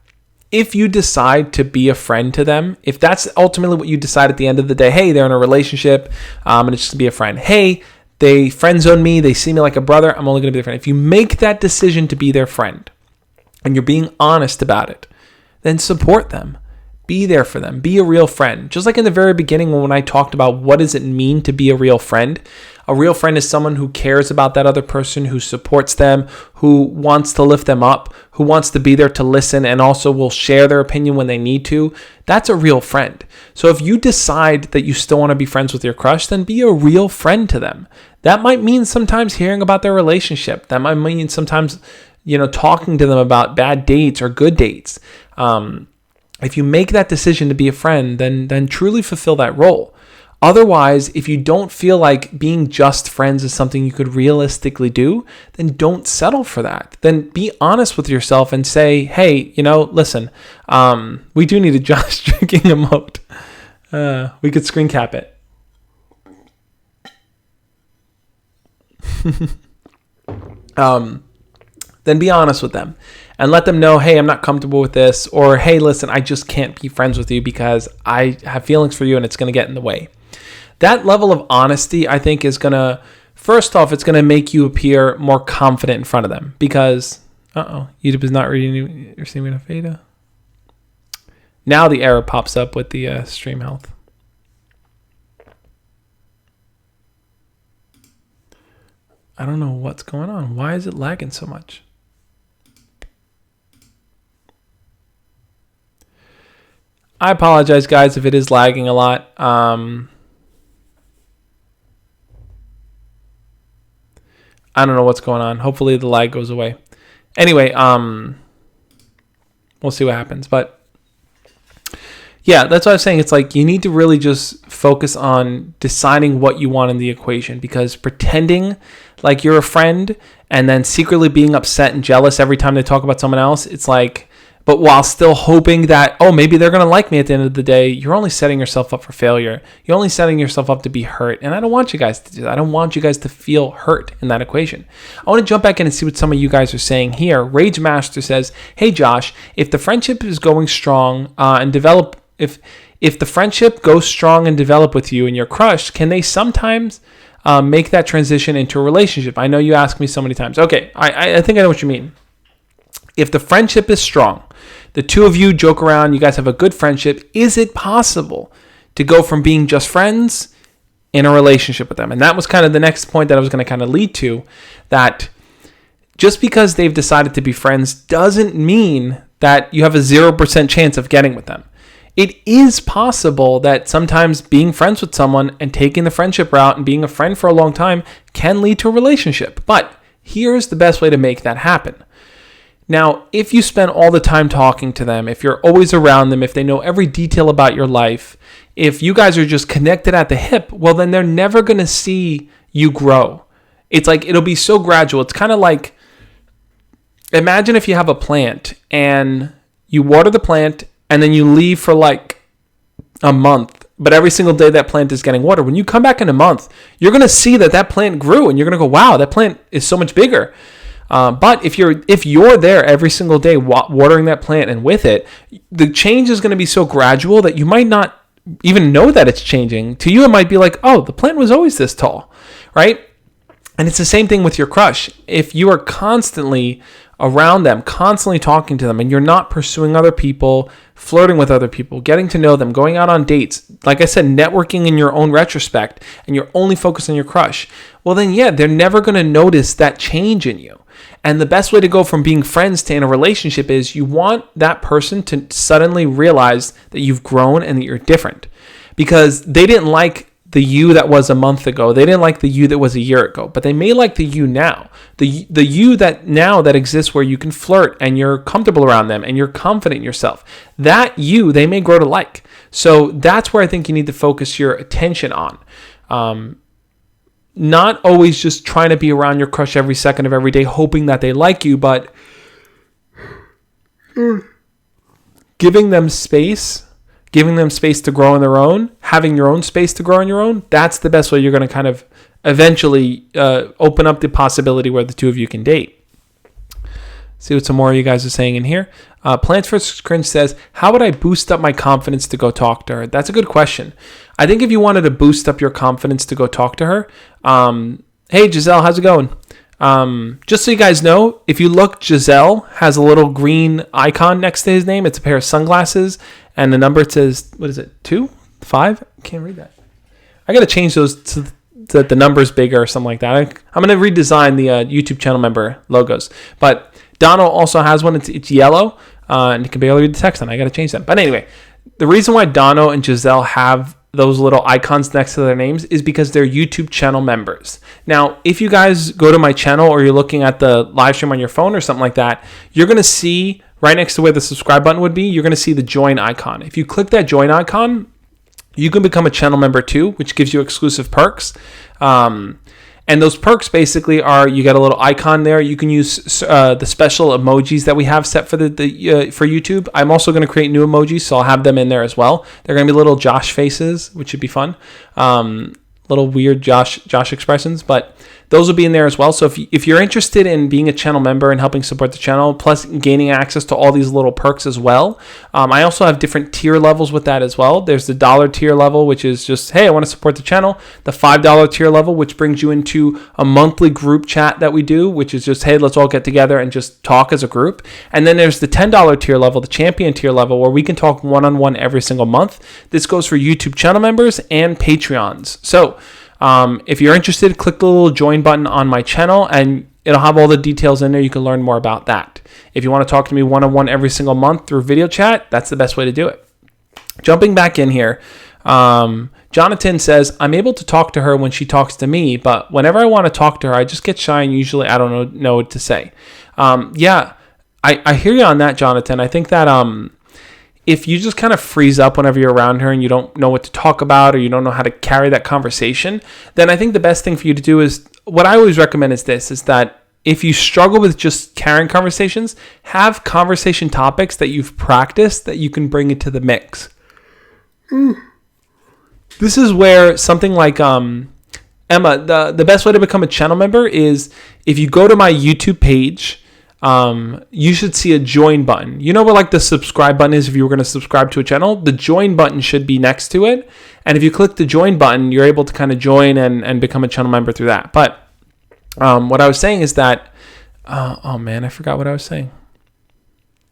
if you decide to be a friend to them, if that's ultimately what you decide at the end of the day, hey, they're in a relationship, and it's just to be a friend. Hey, they friend zone me, they see me like a brother, I'm only going to be their friend. If you make that decision to be their friend and you're being honest about it, then support them. Be there for them. Be a real friend. Just like in the very beginning when I talked about what does it mean to be a real friend is someone who cares about that other person, who supports them, who wants to lift them up, who wants to be there to listen and also will share their opinion when they need to. That's a real friend. So if you decide that you still want to be friends with your crush, then be a real friend to them. That might mean sometimes hearing about their relationship. That might mean sometimes, talking to them about bad dates or good dates. If you make that decision to be a friend, then truly fulfill that role. Otherwise, if you don't feel like being just friends is something you could realistically do, then don't settle for that. Then be honest with yourself and say, hey, listen, we do need a Josh drinking emote. We could screen cap it. Then be honest with them and let them know, hey, I'm not comfortable with this, or hey, listen, I just can't be friends with you because I have feelings for you and it's going to get in the way. That level of honesty, I think, is going to First off, it's going to make you appear more confident in front of them because, YouTube is not receiving enough data. Now the error pops up with the stream health. I don't know what's going on. Why is it lagging so much? I apologize, guys, if it is lagging a lot. I don't know what's going on. Hopefully the lag goes away. Anyway, we'll see what happens. But yeah, that's what I was saying. It's like you need to really just focus on deciding what you want in the equation, because pretending like you're a friend and then secretly being upset and jealous every time they talk about someone else, it's like, but while still hoping that, oh, maybe they're going to like me at the end of the day, you're only setting yourself up for failure. You're only setting yourself up to be hurt. And I don't want you guys to do that. I don't want you guys to feel hurt in that equation. I want to jump back in and see what some of you guys are saying here. Rage Master says, hey, Josh, if the friendship is going strong and develop, if the friendship goes strong and develop with you and your crush, can they sometimes make that transition into a relationship? I know you ask me so many times. Okay, I think I know what you mean. If the friendship is strong, the two of you joke around, you guys have a good friendship, is it possible to go from being just friends in a relationship with them? And that was kind of the next point that I was going to kind of lead to, that just because they've decided to be friends doesn't mean that you have a 0% chance of getting with them. It is possible that sometimes being friends with someone and taking the friendship route and being a friend for a long time can lead to a relationship. But here's the best way to make that happen. Now, if you spend all the time talking to them, if you're always around them, if they know every detail about your life, if you guys are just connected at the hip, well, then they're never going to see you grow. It's like, it'll be so gradual. It's kind of like, imagine if you have a plant and you water the plant and then you leave for like a month, but every single day that plant is getting water. When you come back in a month, you're going to see that plant grew and you're going to go, wow, that plant is so much bigger. But if you're there every single day watering that plant and with it, the change is going to be so gradual that you might not even know that it's changing. To you, it might be like, oh, the plant was always this tall, right? And it's the same thing with your crush. If you are constantly around them, constantly talking to them, and you're not pursuing other people, flirting with other people, getting to know them, going out on dates, like I said, networking in your own retrospect, and you're only focused on your crush, well then, yeah, they're never going to notice that change in you. And the best way to go from being friends to in a relationship is you want that person to suddenly realize that you've grown and that you're different. Because they didn't like the you that was a month ago. They didn't like the you that was a year ago. But they may like the you now. The you that now that exists where you can flirt and you're comfortable around them and you're confident in yourself. That you, they may grow to like. So that's where I think you need to focus your attention on. Not always just trying to be around your crush every second of every day, hoping that they like you, but giving them space to grow on their own, having your own space to grow on your own. That's the best way you're going to kind of eventually open up the possibility where the two of you can date. See what some more of you guys are saying in here. Plants vs. Cringe says, how would I boost up my confidence to go talk to her? That's a good question. I think if you wanted to boost up your confidence to go talk to her, hey, Giselle, how's it going? Just so you guys know, if you look, Giselle has a little green icon next to his name. It's a pair of sunglasses, and the number says, what is it, 2? 5? I can't read that. I got to change those to the numbers bigger or something like that. I'm going to redesign the YouTube channel member logos. But Dono also has one. It's yellow, and you can barely read the text on it. I got to change that. But anyway, the reason why Dono and Giselle have those little icons next to their names is because they're YouTube channel members. Now, if you guys go to my channel or you're looking at the live stream on your phone or something like that, you're going to see right next to where the subscribe button would be, you're going to see the join icon. If you click that join icon, you can become a channel member too, which gives you exclusive perks. And those perks basically are, you get a little icon there. You can use the special emojis that we have set for for YouTube. I'm also going to create new emojis, so I'll have them in there as well. They're going to be little Josh faces, which should be fun. Little weird Josh expressions, but those will be in there as well. So if you're interested in being a channel member and helping support the channel, plus gaining access to all these little perks as well, I also have different tier levels with that as well. There's the $1 tier level, which is just, hey, I want to support the channel. The $5 tier level, which brings you into a monthly group chat that we do, which is just, hey, let's all get together and just talk as a group. And then there's the $10 tier level, the champion tier level, where we can talk one-on-one every single month. This goes for YouTube channel members and Patreons. So if you're interested, click the little join button on my channel and it'll have all the details in there. You can learn more about that. If you want to talk to me one-on-one every single month through video chat, that's the best way to do it. Jumping back in here, Jonathan says, I'm able to talk to her when she talks to me, but whenever I want to talk to her, I just get shy and usually I don't know what to say. Yeah, I hear you on that, Jonathan. I think that if you just kind of freeze up whenever you're around her and you don't know what to talk about or you don't know how to carry that conversation, then I think the best thing for you to do is, what I always recommend is this, is that if you struggle with just carrying conversations, have conversation topics that you've practiced that you can bring into the mix. This is where something like Emma, the best way to become a channel member is if you go to my YouTube page, you should see a join button. You know where like the subscribe button is if you were going to subscribe to a channel? The join button should be next to it. And if you click the join button, you're able to kind of join and become a channel member through that. But what I was saying is that, oh man, I forgot what I was saying.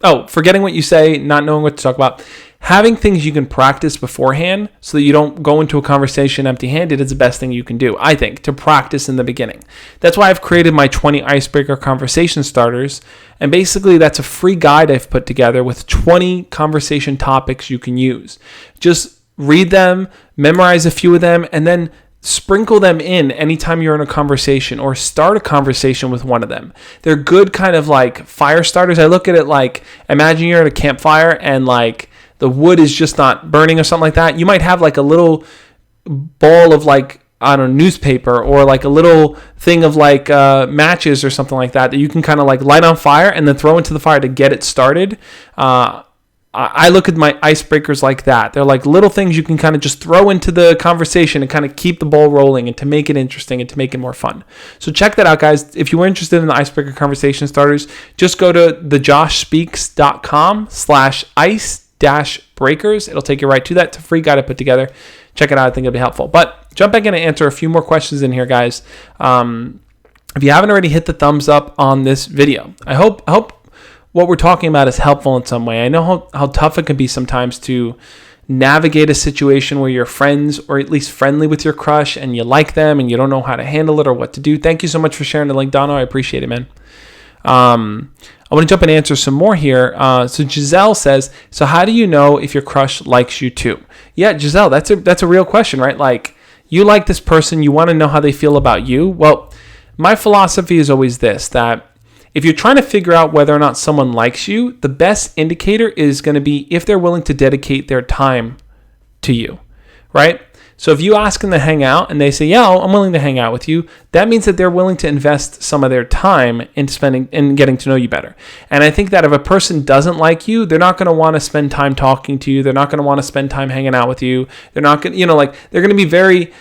Oh, forgetting what you say, not knowing what to talk about. Having things you can practice beforehand so that you don't go into a conversation empty-handed is the best thing you can do, I think, to practice in the beginning. That's why I've created my 20 icebreaker conversation starters. And basically, that's a free guide I've put together with 20 conversation topics you can use. Just read them, memorize a few of them, and then sprinkle them in anytime you're in a conversation or start a conversation with one of them. They're good kind of like fire starters. I look at it like, imagine you're at a campfire and like the wood is just not burning or something like that. You might have like a little ball of like, I don't know, newspaper or like a little thing of like matches or something like that you can kind of like light on fire and then throw into the fire to get it started. I look at my icebreakers like that. They're like little things you can kind of just throw into the conversation and kind of keep the ball rolling and to make it interesting and to make it more fun. So check that out, guys. If you were interested in the icebreaker conversation starters, just go to thejoshspeaks.com/ice-breakers. It'll take you right to that. It's a free guide I put together. Check it out. I think it'll be helpful. But jump back in and answer a few more questions in here, guys. If you haven't already, hit the thumbs up on this video. I hope what we're talking about is helpful in some way. I know how tough it can be sometimes to navigate a situation where you're friends or at least friendly with your crush and you like them and you don't know how to handle it or what to do. Thank you so much for sharing the link, Dono. I appreciate it, man. I want to jump and answer some more here. So Giselle says, so how do you know if your crush likes you too? Yeah, Giselle, that's a real question, right? Like, you like this person, you want to know how they feel about you. Well, my philosophy is always this, that if you're trying to figure out whether or not someone likes you, the best indicator is going to be if they're willing to dedicate their time to you, right? So if you ask them to hang out and they say, yeah, I'm willing to hang out with you, that means that they're willing to invest some of their time in getting to know you better. And I think that if a person doesn't like you, they're not going to want to spend time talking to you. They're not going to want to spend time hanging out with you. They're not going to, they're going to be very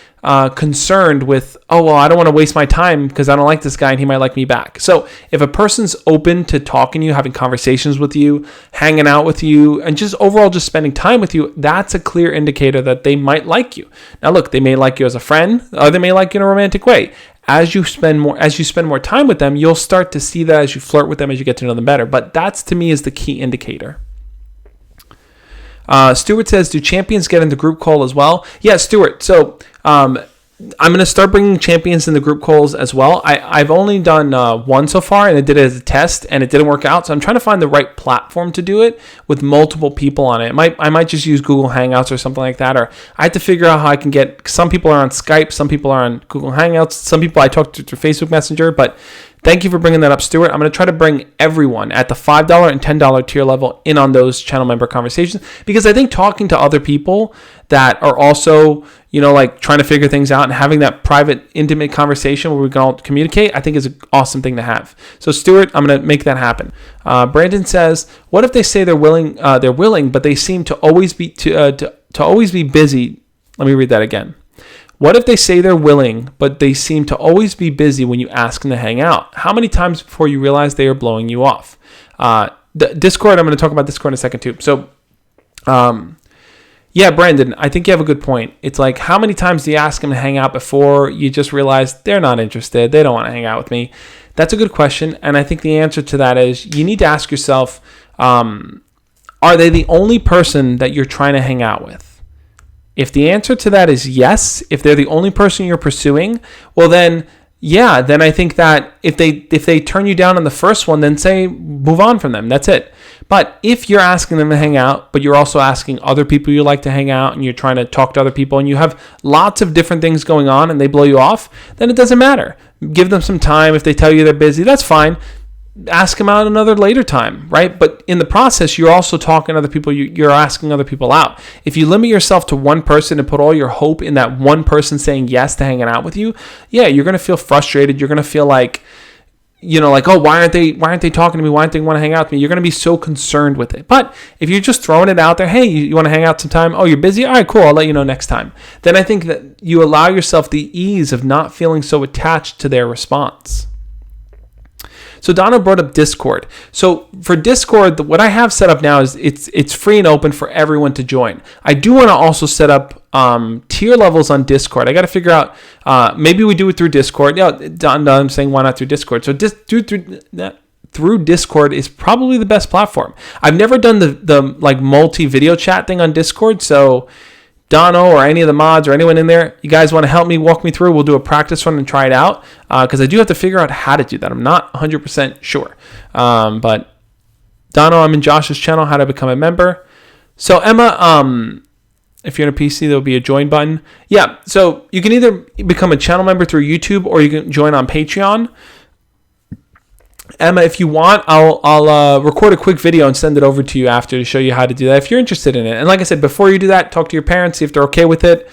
concerned with, oh, well, I don't want to waste my time because I don't like this guy and he might like me back. So if a person's open to talking to you, having conversations with you, hanging out with you, and just overall just spending time with you, that's a clear indicator that they might like you. Now, look, they may like you as a friend, or they may like you in a romantic way. As you spend more time with them, you'll start to see that as you flirt with them, as you get to know them better. But that's, to me, is the key indicator. Stuart says, do champions get in the group call as well? Yeah, Stuart. So I'm going to start bringing champions in the group calls as well. I've only done one so far, and I did it as a test, and it didn't work out. So I'm trying to find the right platform to do it with multiple people on it. I might just use Google Hangouts or something like that, or I have to figure out how I can get, some people are on Skype, some people are on Google Hangouts, some people I talk to through Facebook Messenger, but thank you for bringing that up, Stuart. I'm going to try to bring everyone at the $5 and $10 tier level in on those channel member conversations, because I think talking to other people that are also, trying to figure things out and having that private, intimate conversation where we can all communicate, I think is an awesome thing to have. So, Stuart, I'm going to make that happen. Brandon says, what if they say they're willing, but they seem to always be busy? Let me read that again. What if they say they're willing, but they seem to always be busy when you ask them to hang out? How many times before you realize they are blowing you off? Discord, I'm going to talk about Discord in a second too. So, yeah, Brandon, I think you have a good point. It's like, how many times do you ask them to hang out before you just realize they're not interested? They don't want to hang out with me. That's a good question. And I think the answer to that is you need to ask yourself, are they the only person that you're trying to hang out with? If the answer to that is yes, if they're the only person you're pursuing, well then, yeah, then I think that if they turn you down on the first one, then say move on from them. That's it. But if you're asking them to hang out, but you're also asking other people you like to hang out, and you're trying to talk to other people, and you have lots of different things going on, and they blow you off, then it doesn't matter. Give them some time. If they tell you they're busy, that's fine. Ask them out another later time, right? But in the process, you're also talking to other people. You're asking other people out. If you limit yourself to one person and put all your hope in that one person saying yes to hanging out with you, yeah, you're going to feel frustrated. You're going to feel like, like, oh, why aren't they talking to me? Why don't they want to hang out with me? You're going to be so concerned with it. But if you're just throwing it out there, hey, you want to hang out sometime? Oh, you're busy? All right, cool. I'll let you know next time. Then I think that you allow yourself the ease of not feeling so attached to their response. So Donna brought up Discord. So for Discord, what I have set up now is it's free and open for everyone to join. I do want to also set up tier levels on Discord. I got to figure out, maybe we do it through Discord. Yeah, I'm saying why not through Discord? So through Discord is probably the best platform. I've never done the like multi-video chat thing on Discord, so Dono or any of the mods or anyone in there, you guys want to help me, walk me through, we'll do a practice run and try it out, because I do have to figure out how to do that. I'm not 100% sure. But Dono, I'm in Josh's channel, how to become a member. So Emma, if you're on a PC, there'll be a join button. Yeah, so you can either become a channel member through YouTube or you can join on Patreon. Emma, if you want, I'll record a quick video and send it over to you after to show you how to do that if you're interested in it. And like I said, before you do that, talk to your parents, see if they're okay with it.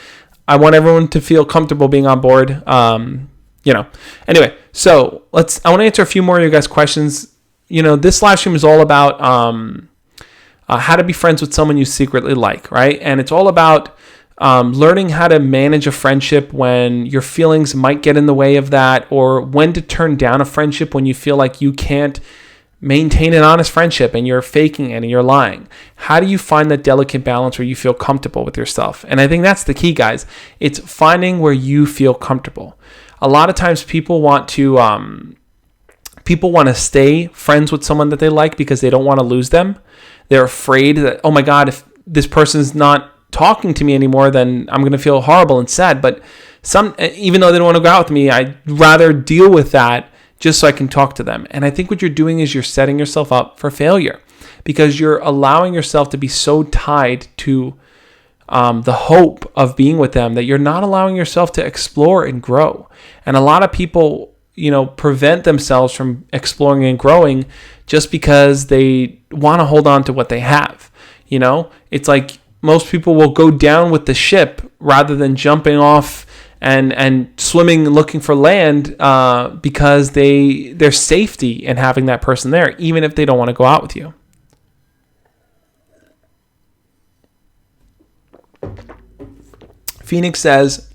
I want everyone to feel comfortable being on board. Anyway, so I want to answer a few more of you guys' questions. This live stream is all about how to be friends with someone you secretly like, right? And it's all about learning how to manage a friendship when your feelings might get in the way of that, or when to turn down a friendship when you feel like you can't maintain an honest friendship and you're faking it and you're lying. How do you find that delicate balance where you feel comfortable with yourself? And I think that's the key, guys. It's finding where you feel comfortable. A lot of times people want to stay friends with someone that they like because they don't want to lose them. They're afraid that, oh my God, if this person's not talking to me anymore, then I'm going to feel horrible and sad. But even though they don't want to go out with me, I'd rather deal with that just so I can talk to them. And I think what you're doing is you're setting yourself up for failure, because you're allowing yourself to be so tied to the hope of being with them that you're not allowing yourself to explore and grow. And a lot of people, prevent themselves from exploring and growing just because they want to hold on to what they have. It's like most people will go down with the ship rather than jumping off and swimming and looking for land, because there's safety in having that person there, even if they don't want to go out with you. Phoenix says,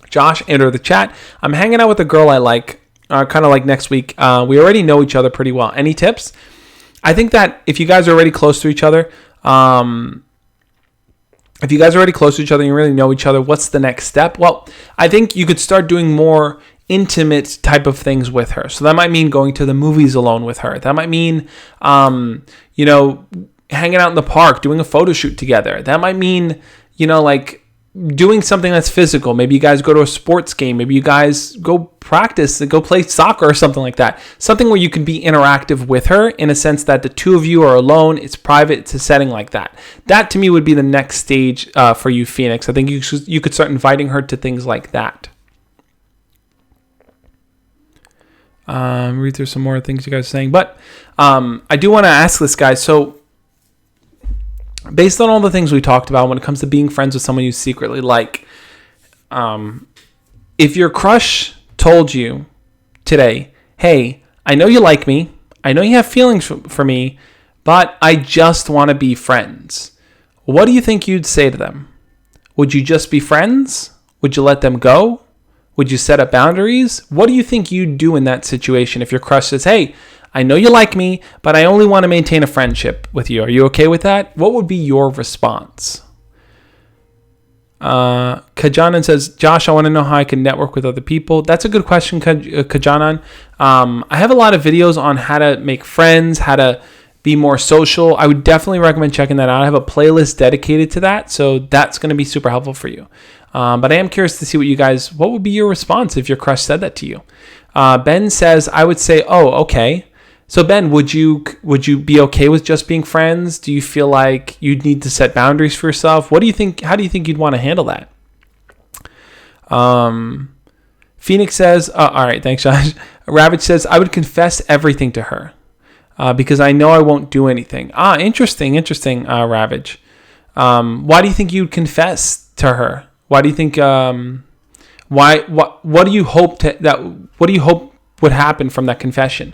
Josh, enter the chat. I'm hanging out with a girl I like, kind of like next week. We already know each other pretty well. Any tips? I think that if you guys are already close to each other, and you really know each other, what's the next step? Well, I think you could start doing more intimate type of things with her. So that might mean going to the movies alone with her. That might mean, hanging out in the park, doing a photo shoot together. That might mean, like doing something that's physical. Maybe you guys go to a sports game. Maybe you guys go practice and go play soccer or something like that. Something where you can be interactive with her in a sense that the two of you are alone. It's private. It's a setting like that. That to me would be the next stage for you, Phoenix. I think you could start inviting her to things like that. Read through some more things you guys are saying. But I do want to ask this, guy. So based on all the things we talked about when it comes to being friends with someone you secretly like, if your crush told you today, hey, I know you like me, I know you have feelings for me, but I just want to be friends, what do you think you'd say to them? Would you just be friends, Would you let them go? Would you set up boundaries? What do you think you'd do in that situation if your crush says, hey, I know you like me, but I only want to maintain a friendship with you. Are you okay with that? What would be your response? Kajanan says, Josh, I want to know how I can network with other people. That's a good question, Kajanan. I have a lot of videos on how to make friends, how to be more social. I would definitely recommend checking that out. I have a playlist dedicated to that, so that's going to be super helpful for you. But I am curious to see what would be your response if your crush said that to you? Ben says, I would say, oh, okay. So Ben, would you be okay with just being friends? Do you feel like you'd need to set boundaries for yourself? What do you think? How do you think you'd want to handle that? Phoenix says, all right, thanks, Josh. Ravage says, I would confess everything to her because I know I won't do anything. Interesting, Ravage. Why do you think you'd confess to her? Why do you think? What do you hope would happen from that confession?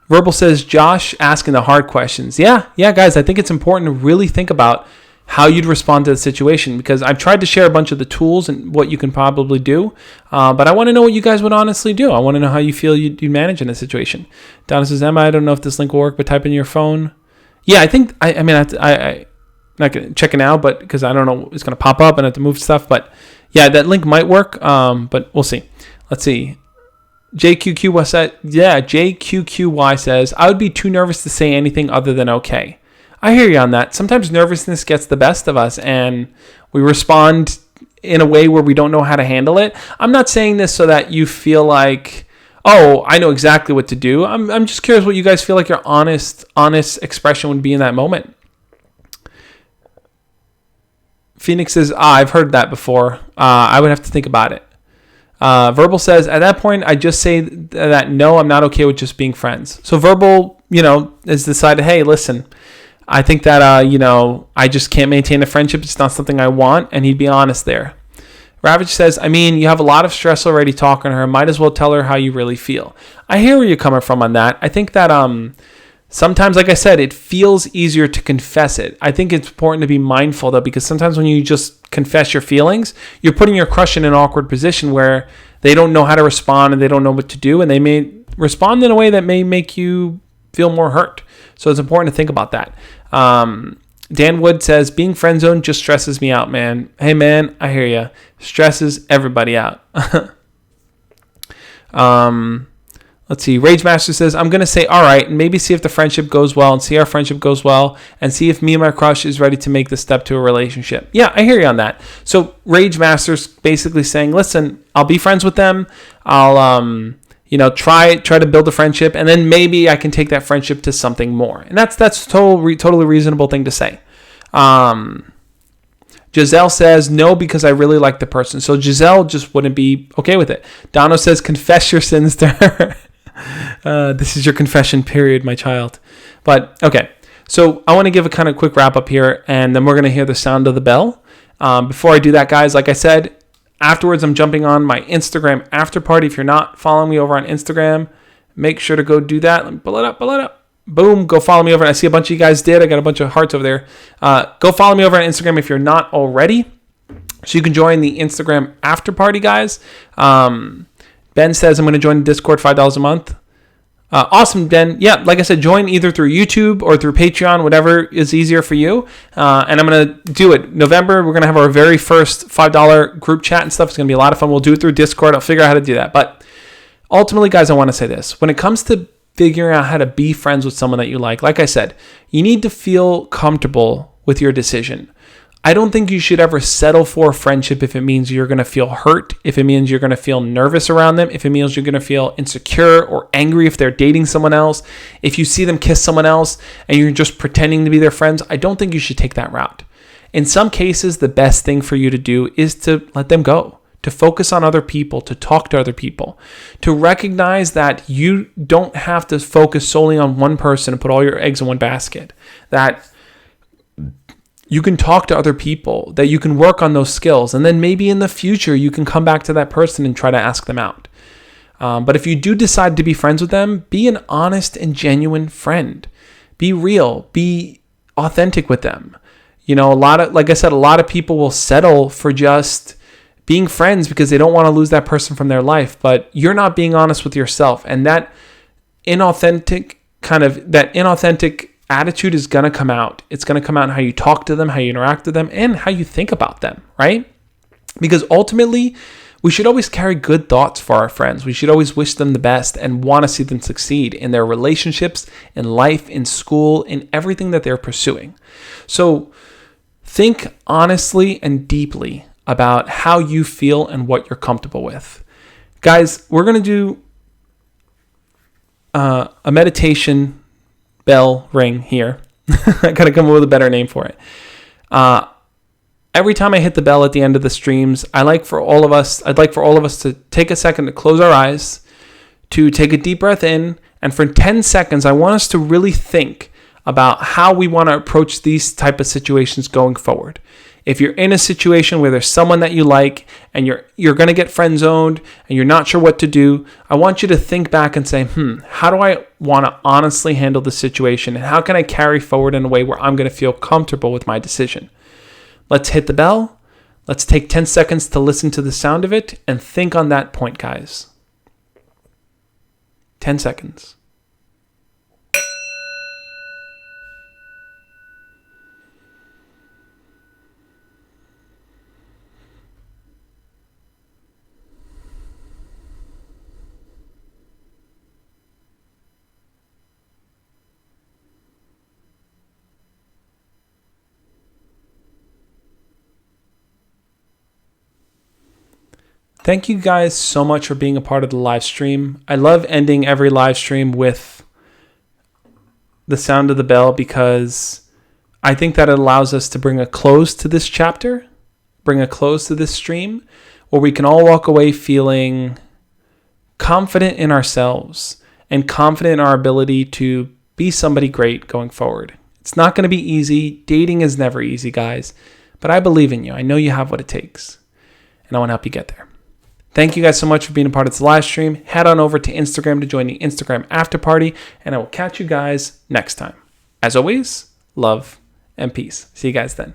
Verbal says, Josh asking the hard questions. Yeah, guys, I think it's important to really think about how you'd respond to the situation, because I've tried to share a bunch of the tools and what you can probably do, but I want to know what you guys would honestly do. I want to know how you feel you'd manage in a situation. Donna says, Emma, I don't know if this link will work, but type in your phone. Yeah, I think, I'm not going to check it out, but because I don't know, it's going to pop up and I have to move stuff, but yeah, that link might work, but we'll see. Let's see. JQQY says, I would be too nervous to say anything other than okay. I hear you on that. Sometimes nervousness gets the best of us and we respond in a way where we don't know how to handle it. I'm not saying this so that you feel like, oh, I know exactly what to do. I'm just curious what you guys feel like your honest expression would be in that moment. Phoenix says, I've heard that before. I would have to think about it. Verbal says, at that point, I just say that no, I'm not okay with just being friends. So Verbal, has decided, hey, listen, I think that, I just can't maintain a friendship. It's not something I want. And he'd be honest there. Ravage says, you have a lot of stress already talking to her. Might as well tell her how you really feel. I hear where you're coming from on that. I think that sometimes, like I said, it feels easier to confess it. I think it's important to be mindful, though, because sometimes when you just confess your feelings, you're putting your crush in an awkward position where they don't know how to respond and they don't know what to do, and they may respond in a way that may make you feel more hurt. So it's important to think about that. Dan Wood says, being friend zoned just stresses me out, man. Hey, man, I hear you. Stresses everybody out. Let's see. Rage Master says, I'm going to say, all right, and maybe see if the friendship goes well and see our friendship goes well and see if me and my crush is ready to make the step to a relationship. Yeah, I hear you on that. So Rage Master's basically saying, listen, I'll be friends with them. I'll, try to build a friendship, and then maybe I can take that friendship to something more. And that's totally reasonable thing to say. Giselle says, no, because I really like the person. So Giselle just wouldn't be okay with it. Dono says, confess your sins to her. This is your confession period, my child. But okay, so I want to give a kind of quick wrap up here, and then we're going to hear the sound of the bell. Before I do that, guys, like I said, afterwards I'm jumping on my Instagram after party. If you're not following me over on Instagram, make sure to go do that. Let me pull it up. Boom, go follow me over. I see a bunch of you guys did. I got a bunch of hearts over there. Go follow me over on Instagram if you're not already, so you can join the Instagram after party, guys. Ben says, I'm going to join Discord, $5 a month. Awesome, Ben. Yeah, like I said, join either through YouTube or through Patreon, whatever is easier for you. And I'm going to do it. November, we're going to have our very first $5 group chat and stuff. It's going to be a lot of fun. We'll do it through Discord. I'll figure out how to do that. But ultimately, guys, I want to say this. When it comes to figuring out how to be friends with someone that you like I said, you need to feel comfortable with your decision. I don't think you should ever settle for a friendship if it means you're going to feel hurt, if it means you're going to feel nervous around them, if it means you're going to feel insecure or angry if they're dating someone else, if you see them kiss someone else and you're just pretending to be their friends. I don't think you should take that route. In some cases, the best thing for you to do is to let them go, to focus on other people, to talk to other people, to recognize that you don't have to focus solely on one person and put all your eggs in one basket, that you can talk to other people, that you can work on those skills, and then maybe in the future you can come back to that person and try to ask them out. But if you do decide to be friends with them, be an honest and genuine friend. Be real. Be authentic with them. Like I said, a lot of people will settle for just being friends because they don't want to lose that person from their life, but you're not being honest with yourself. And that inauthentic attitude is going to come out. It's going to come out in how you talk to them, how you interact with them, and how you think about them, right? Because ultimately, we should always carry good thoughts for our friends. We should always wish them the best and want to see them succeed in their relationships, in life, in school, in everything that they're pursuing. So think honestly and deeply about how you feel and what you're comfortable with. Guys, we're going to do a meditation bell ring here. I got to come up with a better name for it. Every time I hit the bell at the end of the streams, I'd like for all of us to take a second to close our eyes, to take a deep breath in, and for 10 seconds, I want us to really think about how we want to approach these type of situations going forward. If you're in a situation where there's someone that you like and you're going to get friend zoned and you're not sure what to do, I want you to think back and say, how do I want to honestly handle this situation? And how can I carry forward in a way where I'm going to feel comfortable with my decision? Let's hit the bell. Let's take 10 seconds to listen to the sound of it and think on that point, guys. 10 seconds. Thank you guys so much for being a part of the live stream. I love ending every live stream with the sound of the bell because I think that it allows us to bring a close to this chapter, bring a close to this stream, where we can all walk away feeling confident in ourselves and confident in our ability to be somebody great going forward. It's not going to be easy. Dating is never easy, guys, but I believe in you. I know you have what it takes, and I want to help you get there. Thank you guys so much for being a part of this live stream. Head on over to Instagram to join the Instagram after party, and I will catch you guys next time. As always, love and peace. See you guys then.